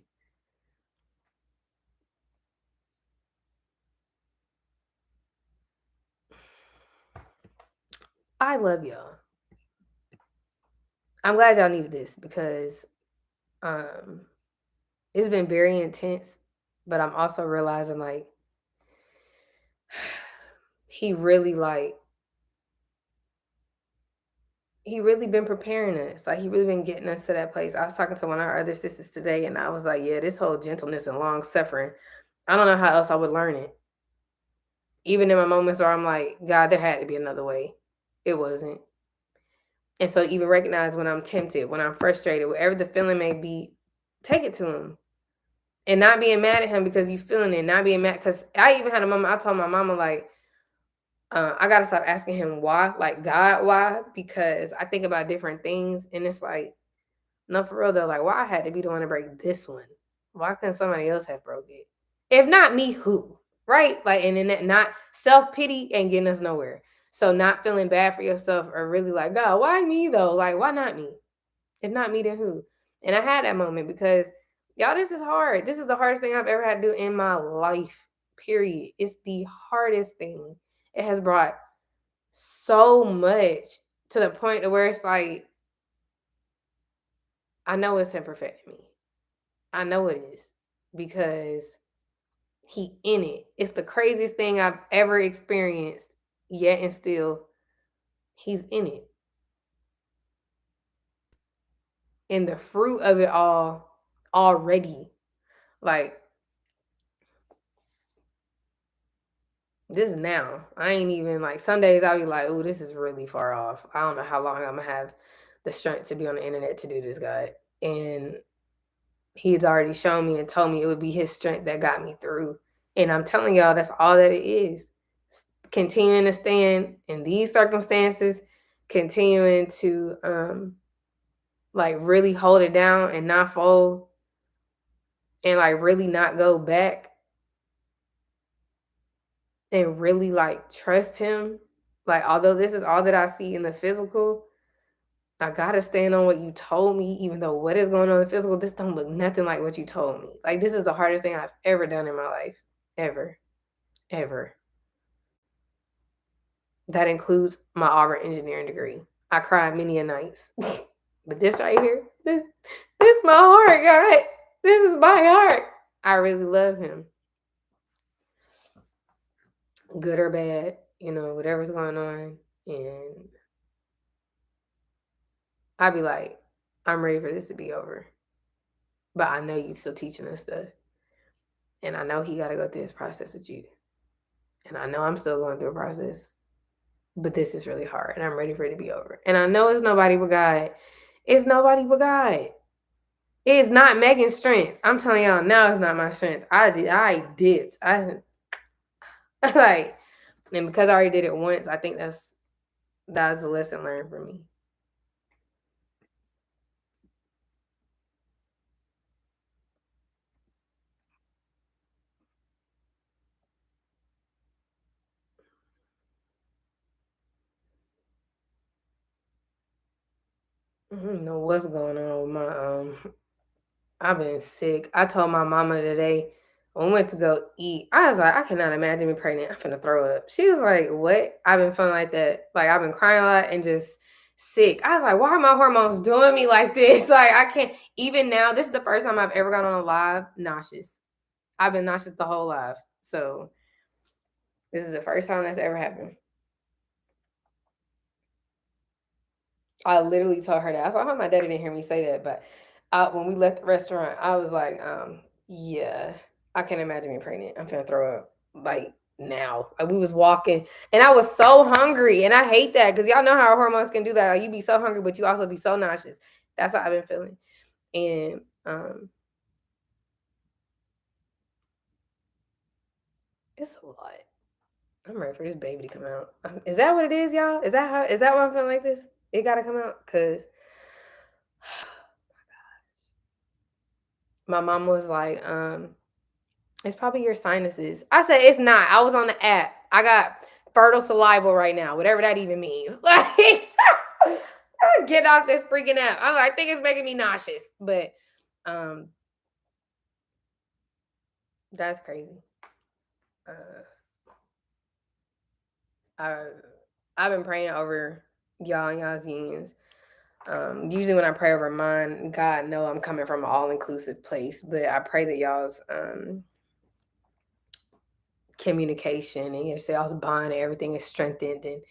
I love y'all. I'm glad y'all needed this because um it's been very intense, but I'm also realizing like he really like he really been preparing us. Like he really been getting us to that place. I was talking to one of our other sisters today and I was like, yeah, this whole gentleness and long suffering, I don't know how else I would learn it. Even in my moments where I'm like, God, there had to be another way. It wasn't. And so even recognize when I'm tempted, when I'm frustrated, whatever the feeling may be, take it to him. And not being mad at him because you feeling it, not being mad. Because I even had a moment, I told my mama, like, I got to stop asking him why, like, God, why? Because I think about different things. And it's like, no, for real, though, like, why I had to be the one to break this one? Why couldn't somebody else have broke it? If not me, who? Right? Like, and then that not self pity ain't getting us nowhere. So not feeling bad for yourself or really like, God, why me though? Like, why not me? If not me, then who? And I had that moment because y'all, this is hard. This is the hardest thing I've ever had to do in my life. Period. It's the hardest thing. It has brought so much to the point to where it's like, I know it's him perfecting me. I know it is because he in it. It's the craziest thing I've ever experienced, yet and still he's in it. And the fruit of it all already. Like this now. I ain't even like some days I'll be like, oh, this is really far off. I don't know how long I'm gonna have the strength to be on the internet to do this, God. And he's already shown me and told me it would be his strength that got me through. And I'm telling y'all, that's all that it is. Continuing to stand in these circumstances, continuing to like really hold it down and not fold and like really not go back and really like trust him. Like, although this is all that I see in the physical, I gotta stand on what you told me, even though what is going on in the physical, this don't look nothing like what you told me. Like, this is the hardest thing I've ever done in my life. Ever. Ever. That includes my Auburn engineering degree. I cried many a nights. But this right here, this my heart, God. This is my heart. I really love him. Good or bad, whatever's going on. And I'd be like, I'm ready for this to be over. But I know you still teaching us stuff. And I know he got to go through this process with you. And I know I'm still going through a process. But this is really hard. And I'm ready for it to be over. And I know it's nobody but God. It's nobody but God. It's not Megan's strength. I'm telling y'all now it's not my strength. I did. I like, and because I already did it once, I think that's a lesson learned for me. I don't know what's going on with my I've been sick. I told my mama today when we went to go eat, I was like, I cannot imagine me pregnant. I'm finna throw up. She was like, what? I've been feeling like that. Like I've been crying a lot and just sick. I was like, why are my hormones doing me like this? Like I can't even now, this is the first time I've ever gone on a live nauseous. I've been nauseous the whole live. So this is the first time that's ever happened. I literally told her that. I was like, I hope my daddy didn't hear me say that. But when we left the restaurant, I was like, yeah, I can't imagine me pregnant. I'm finna throw up like now. Like, we was walking and I was so hungry. And I hate that because y'all know how hormones can do that. Like you be so hungry, but you also be so nauseous. That's how I've been feeling. And it's a lot. I'm ready for this baby to come out. Is that what it is, y'all? Is that why I'm feeling like this? It gotta come out? Cause my mom was like, it's probably your sinuses. I said, it's not. I was on the app. I got fertile saliva right now, whatever that even means. Like, get off this freaking app. I think it's making me nauseous, but um, that's crazy. Uh, I, I've been praying over y'all and y'all's unions. Usually when I pray over mine, God know I'm coming from an all-inclusive place, but I pray that y'all's communication and y'all's bond and everything is strengthened and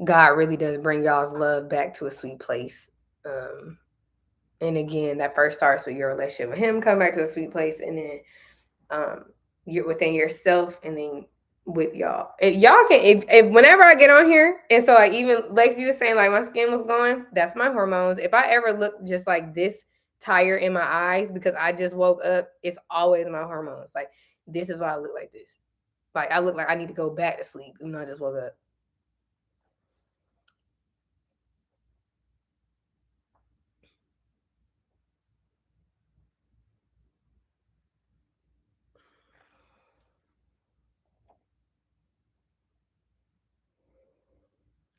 God really does bring y'all's love back to a sweet place. And again, that first starts with your relationship with Him, come back to a sweet place, and then um, you're within yourself, and then with y'all. If y'all can, if whenever I get on here, and so like even like you was saying, like my skin was going, that's my hormones. If I ever look just like this tired in my eyes because I just woke up, it's always my hormones. Like this is why I look like this. Like I look like I need to go back to sleep, even though I just woke up.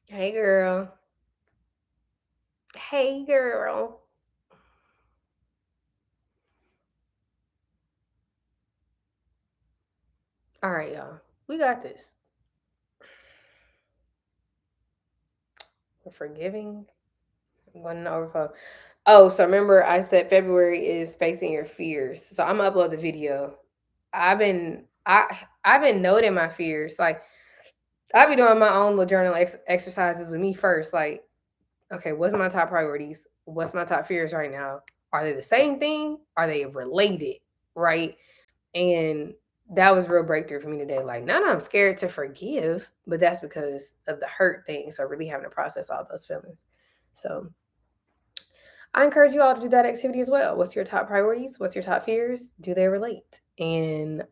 Hey girl. Hey girl. All right, y'all. We got this. We're forgiving. One overflow. Oh, so remember I said February is facing your fears. So I'm gonna upload the video. I've been noting my fears. Like I be doing my own little journal exercises with me first. Like, okay, what's my top priorities? What's my top fears right now? Are they the same thing? Are they related? Right? And that was real breakthrough for me today. Like, not I'm scared to forgive, but that's because of the hurt thing. So really having to process all those feelings. So I encourage you all to do that activity as well. What's your top priorities? What's your top fears? Do they relate? And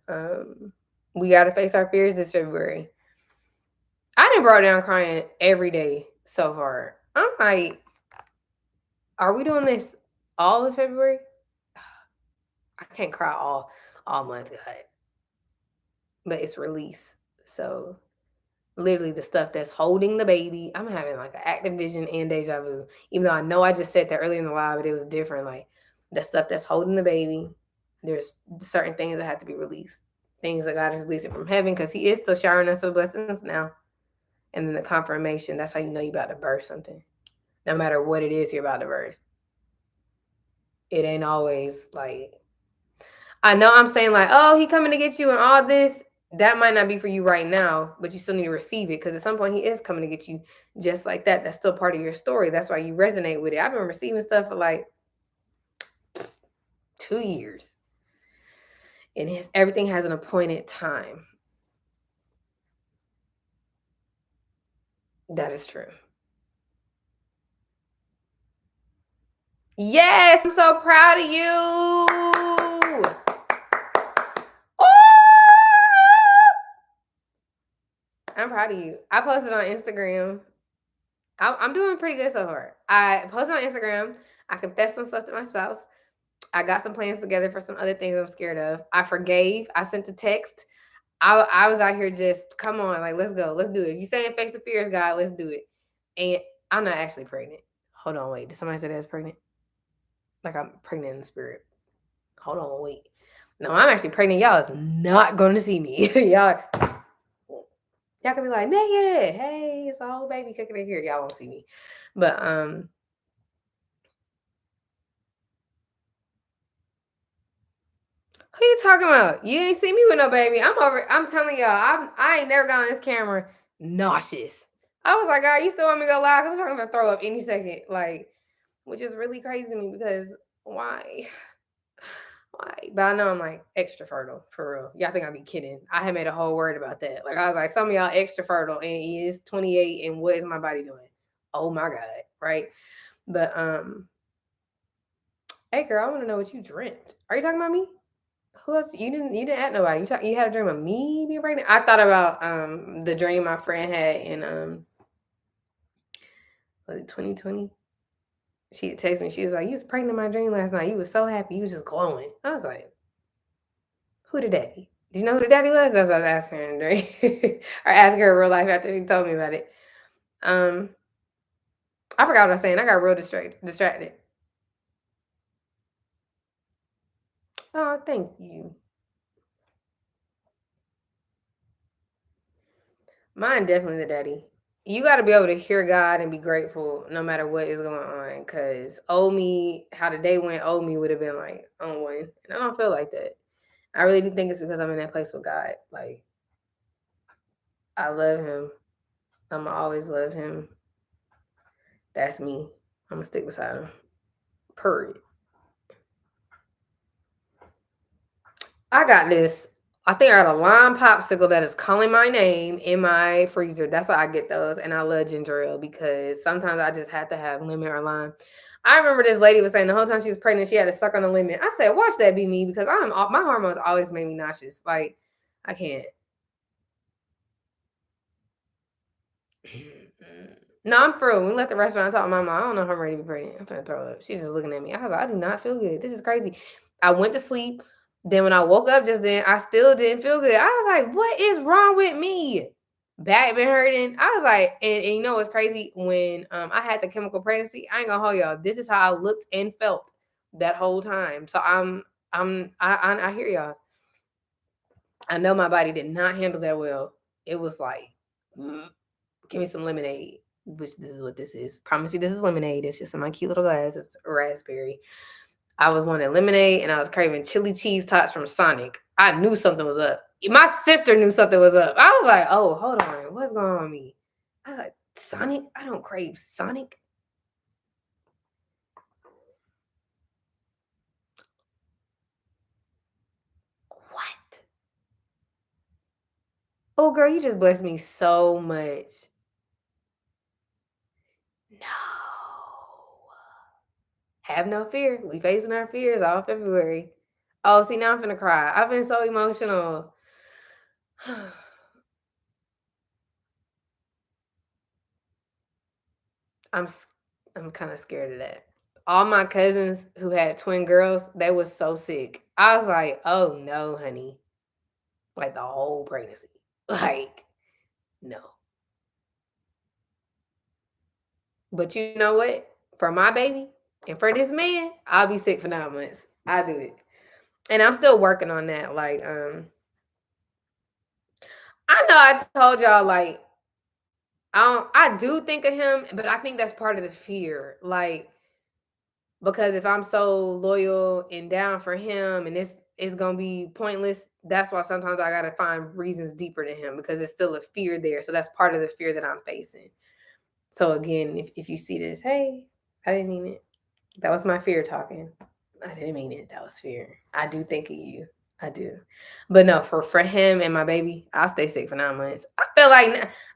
we got to face our fears this February. I done brought down crying every day so far. I'm like, are we doing this all of February? I can't cry all month, God. But it's release. So literally the stuff that's holding the baby. I'm having like an active vision and deja vu. Even though I know I just said that earlier in the live, but it was different. Like the stuff that's holding the baby, there's certain things that have to be released. Things that God is releasing from heaven because He is still showering us with blessings now. And then the confirmation, that's how you know you're about to birth something. No matter what it is you're about to birth. It ain't always like I know I'm saying like, oh, He coming to get you and all this. That might not be for you right now, but you still need to receive it because at some point He is coming to get you just like that. That's still part of your story. That's why you resonate with it. I've been receiving stuff for like 2 years, and everything has an appointed time. That is true. Yes, I'm so proud of you. I'm proud of you. I posted on Instagram. I'm doing pretty good so far. I posted on Instagram. I confessed some stuff to my spouse. I got some plans together for some other things I'm scared of. I forgave. I sent a text. I was out here just come on, like let's go, let's do it. If you saying face the fears, God, let's do it. And I'm not actually pregnant. Hold on, wait. Did somebody say that's pregnant? Like I'm pregnant in the spirit. Hold on, wait. No, I'm actually pregnant. Y'all is not going to see me. Y'all can be like, Megan, hey, it's a whole baby cooking in here. Y'all won't see me. But who you talking about? You ain't see me with no baby. I'm telling y'all, I ain't never got on this camera nauseous. I was like, God, you still want me to go live? Because I'm gonna throw up any second. Like, which is really crazy to me because why? Why? But I know I'm like extra fertile for real. Y'all think I'd be kidding. I had made a whole word about that. Like I was like, some of y'all extra fertile and he is 28 and what is my body doing? Oh my God. Right. But hey girl, I want to know what you dreamt. Are you talking about me? Who else? You didn't add nobody. You had a dream of me being pregnant? I thought about the dream my friend had in was it 2020? She texted me. She was like, "You was pregnant in my dream last night. You was so happy. You was just glowing." I was like, "Who the daddy? Do you know who the daddy was?" That's what I was asking her in the dream, or asking her in real life after she told me about it. Um, I forgot what I was saying. I got real distracted. Oh, thank you. Mine definitely the daddy. You got to be able to hear God and be grateful no matter what is going on. Cause old me, how the day went, old me would have been like on one, and I don't feel like that. I really do think it's because I'm in that place with God. Like I love Him. I'ma always love Him. That's me. I'm gonna stick beside Him. Period. I got this. I think I got a lime popsicle that is calling my name in my freezer. That's why I get those. And I love ginger ale because sometimes I just have to have lemon or lime. I remember this lady was saying the whole time she was pregnant, she had to suck on a lemon. I said, watch that be me because my hormones always make me nauseous. Like, I can't. No, I'm through. We left the restaurant. I told my mom, I don't know if I'm ready to be pregnant. I'm gonna throw up. She's just looking at me. I was like, I do not feel good. This is crazy. I went to sleep. Then when I woke up just then, I still didn't feel good. I was like, what is wrong with me? Back been hurting. I was like, and you know what's crazy? When I had the chemical pregnancy, I ain't gonna hold y'all. This is how I looked and felt that whole time. So I hear y'all. I know my body did not handle that well. It was like, give me some lemonade, which this is what this is. Promise you, this is lemonade. It's just in my cute little glass. It's raspberry. I was wanting lemonade and I was craving chili cheese tots from Sonic. I knew something was up. My sister knew something was up. I was like, oh, hold on. What's going on with me? I was like, Sonic? I don't crave Sonic. What? Oh, girl, you just blessed me so much. No. Have no fear. We facing our fears all February. Oh, see, now I'm finna cry. I've been so emotional. I'm s- I'm kind of scared of that. All my cousins who had twin girls, they was so sick. I was like, "Oh no, honey." Like the whole pregnancy. Like, no. But you know what? For my baby and for this man, I'll be sick for 9 months. I do it. And I'm still working on that. Like, I know I told y'all like I do think of him, but I think that's part of the fear. Like, because if I'm so loyal and down for him and it's gonna be pointless, that's why sometimes I gotta find reasons deeper to him because it's still a fear there. So that's part of the fear that I'm facing. So again, if you see this, hey, I didn't mean it. That was my fear talking. I didn't mean it. That was fear. I do think of you. I do. But no, for him and my baby, I'll stay sick for 9 months. I feel like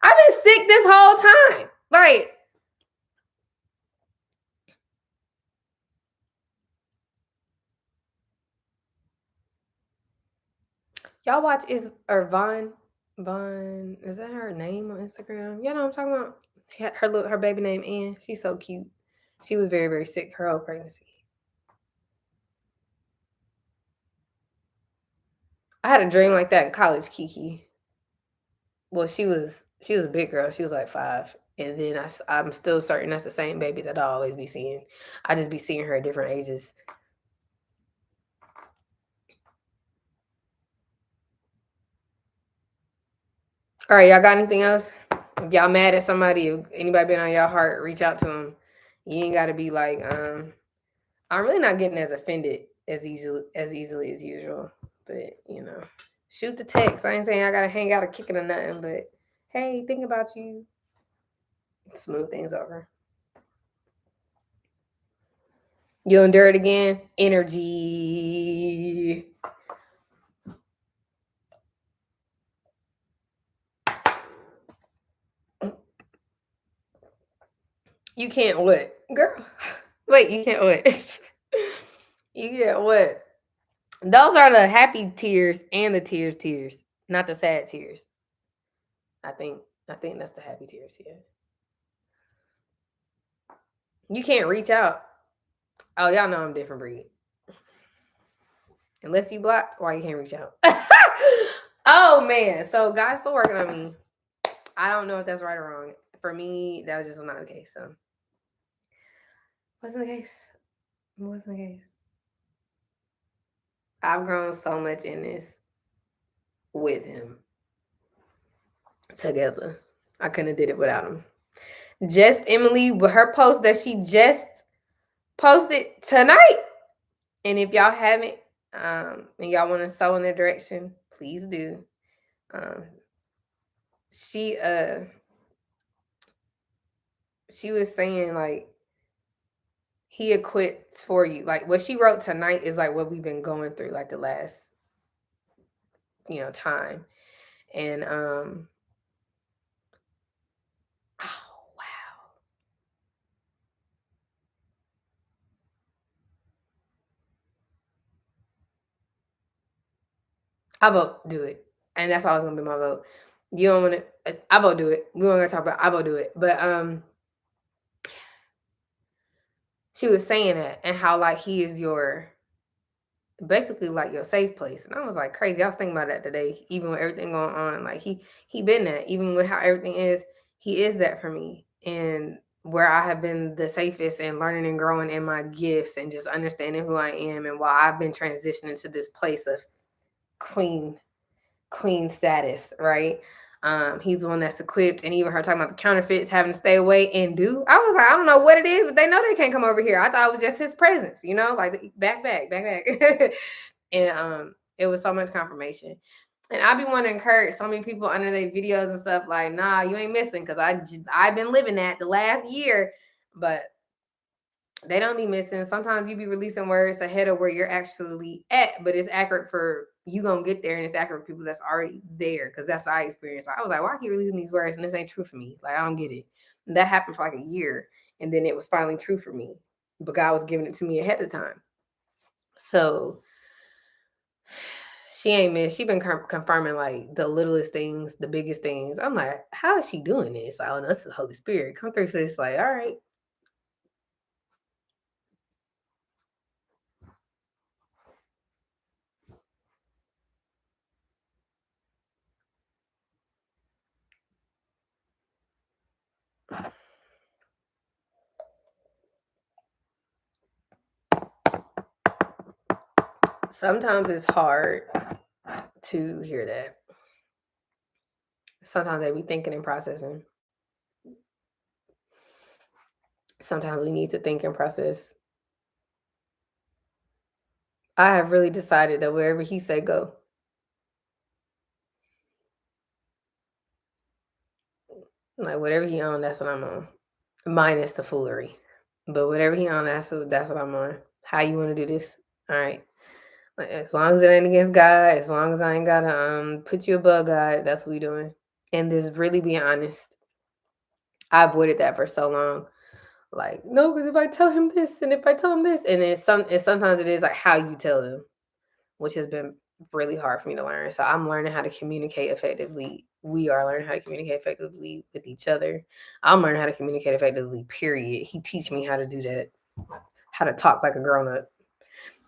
I've been sick this whole time. Like, y'all watch is or Von, is that her name on Instagram? Y'all know what I'm talking about? Her baby name Ann. She's so cute. She was very, very sick her whole pregnancy. I had a dream like that in college, Kiki. Well, she was a big girl. She was like 5. And then I'm still certain that's the same baby that I'll always be seeing. I just be seeing her at different ages. All right, y'all got anything else? If y'all mad at somebody, if anybody been on y'all heart, reach out to them. You ain't got to be like, I'm really not getting as offended as easily as usual. But shoot the text. I ain't saying I gotta hang out or kick it or nothing. But hey, think about you. Smooth things over. You'll endure it again. Energy. You can't what, girl? Wait, you can't what? You get what? Those are the happy tears and the tears, not the sad tears. I think I think that's the happy tears. Yeah. You can't reach out. Oh, y'all know I'm different breed. Unless you blocked, why you can't reach out? Oh man, so God's still working on me. I don't know if that's right or wrong. For me, that was just not the case. So wasn't the case. It wasn't the case. I've grown so much in this with him together. I couldn't have did it without him. Just Emily with her post that she just posted tonight. And if y'all haven't, and y'all want to sew in their direction, please do. Um, she she was saying like he equipped for you. Like what she wrote tonight is like what we've been going through like the last time. And oh wow. I vote do it. And that's always gonna be my vote. You don't want to I vote do it. We won't gonna talk about I vote do it. But she was saying that and how like he is your basically like your safe place. And I was like crazy. I was thinking about that today, even with everything going on. Like he been that, even with how everything is, he is that for me. And where I have been the safest and learning and growing in my gifts and just understanding who I am and why I've been transitioning to this place of queen queen status, right? He's the one that's equipped, and even her talking about the counterfeits having to stay away and do. I was like, I don't know what it is, but they know they can't come over here. I thought it was just his presence, like back. And it was so much confirmation. And I be wanting to encourage so many people under their videos and stuff like, nah, you ain't missing because I've been living that the last year, but they don't be missing. Sometimes you be releasing words ahead of where you're actually at, but it's accurate for you gonna get there and it's accurate for people that's already there. Cause that's what I experienced. I was like, why I keep releasing these words and this ain't true for me? Like, I don't get it. And that happened for like a year. And then it was finally true for me. But God was giving it to me ahead of time. So she ain't missed. She been confirming like the littlest things, the biggest things. I'm like, how is she doing this? I don't know. It's the Holy Spirit. Come through. So it's like, all right. Sometimes it's hard to hear that. Sometimes they be thinking and processing. Sometimes we need to think and process. I have really decided that wherever he said go, like whatever he on, that's what I'm on. Minus the foolery. But whatever he on, that's what I'm on. How you want to do this? All right. Like, as long as it ain't against God, as long as I ain't gotta put you above God, that's what we doing. And just really being honest. I avoided that for so long. Like, no, because if I tell him this and if I tell him this, and sometimes it is like how you tell them, which has been really hard for me to learn. So I'm learning how to communicate effectively. We are learning how to communicate effectively with each other. I'm learning how to communicate effectively, period. He teach me how to do that, how to talk like a grown up.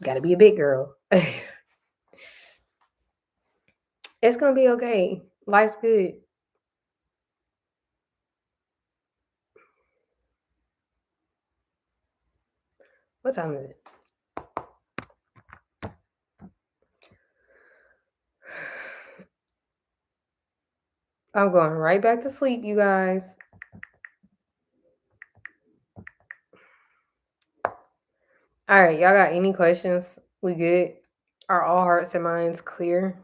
Got to be a big girl. It's going to be okay. Life's good. What time is it? I'm going right back to sleep, you guys. All right, y'all got any questions? We good? Are all hearts and minds clear?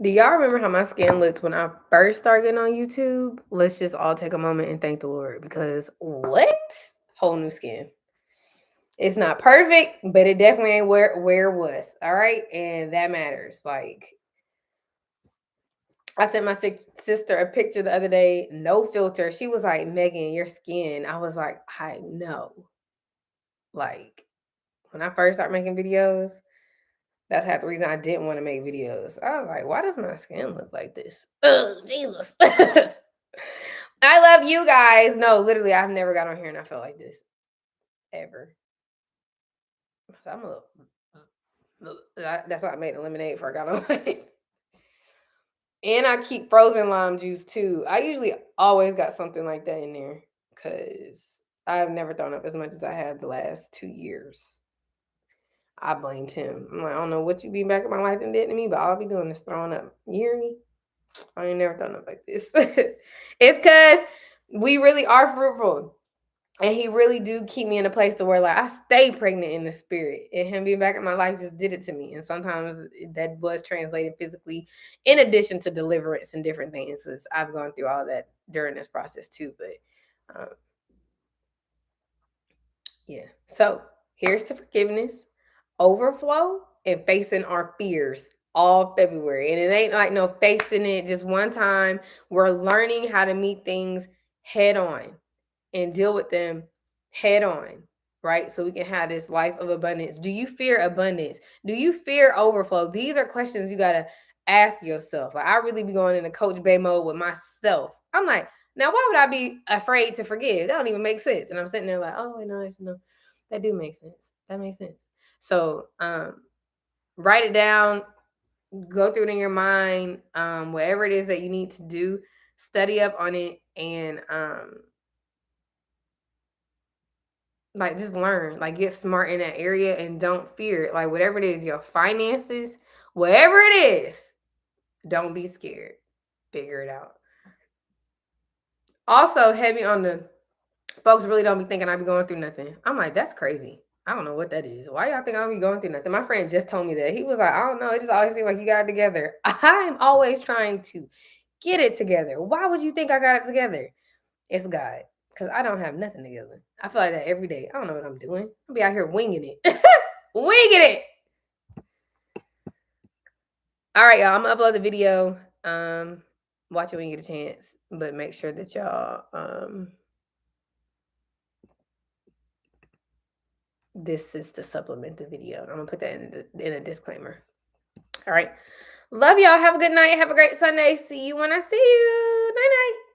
Do y'all remember how my skin looked when I first started getting on YouTube? Let's just all take a moment and thank the Lord, because what? Whole new skin. It's not perfect, but it definitely ain't where it was. All right, and that matters. Like, I sent my sister a picture the other day, no filter. She was like, "Megan, your skin." I was like, "I know." Like, when I first started making videos, that's half the reason I didn't want to make videos. I was like, "Why does my skin look like this?" Oh, Jesus. I love you guys. No, literally, I've never got on here and I felt like this ever. So I'm a little. That's why I made a lemonade before I got on. And I keep frozen lime juice too. I usually always got something like that in there because I've never thrown up as much as I have the last 2 years. I blamed him. I'm like, I don't know what you be back in my life and did to me, but all I'll be doing is throwing up. You hear me? I ain't never thrown up like this. It's because we really are fruitful. And he really do keep me in a place to where, like, I stay pregnant in the spirit. And him being back in my life just did it to me. And sometimes that was translated physically, in addition to deliverance and different things. Because I've gone through all that during this process too. But yeah. So here's to forgiveness, overflow, and facing our fears all February. And it ain't like no facing it just one time. We're learning how to meet things head on and deal with them head on, right? So we can have this life of abundance. Do you fear abundance? Do you fear overflow? These are questions you got to ask yourself. Like, I really be going into Coach Bay mode with myself. I'm like, now why would I be afraid to forgive? That don't even make sense. And I'm sitting there like, oh, no, that do make sense. That makes sense. So write it down, go through it in your mind, whatever it is that you need to do, study up on it, and like, just learn, like, get smart in that area and don't fear it. Like, whatever it is, your finances, whatever it is, don't be scared. Figure it out. Also, heavy on the folks really don't be thinking I be going through nothing. I'm like, that's crazy. I don't know what that is. Why y'all think I be going through nothing? My friend just told me that. He was like, I don't know. It just always seems like you got it together. I'm always trying to get it together. Why would you think I got it together? It's God. Because I don't have nothing together. I feel like that every day. I don't know what I'm doing. I'll be out here winging it. Winging it. All right, y'all. I'm gonna upload the video. Watch it when you get a chance, but make sure that y'all this is to supplement the video. I'm gonna put that in a disclaimer. All right. Love y'all. Have a good night. Have a great Sunday. See you when I see you. Night night.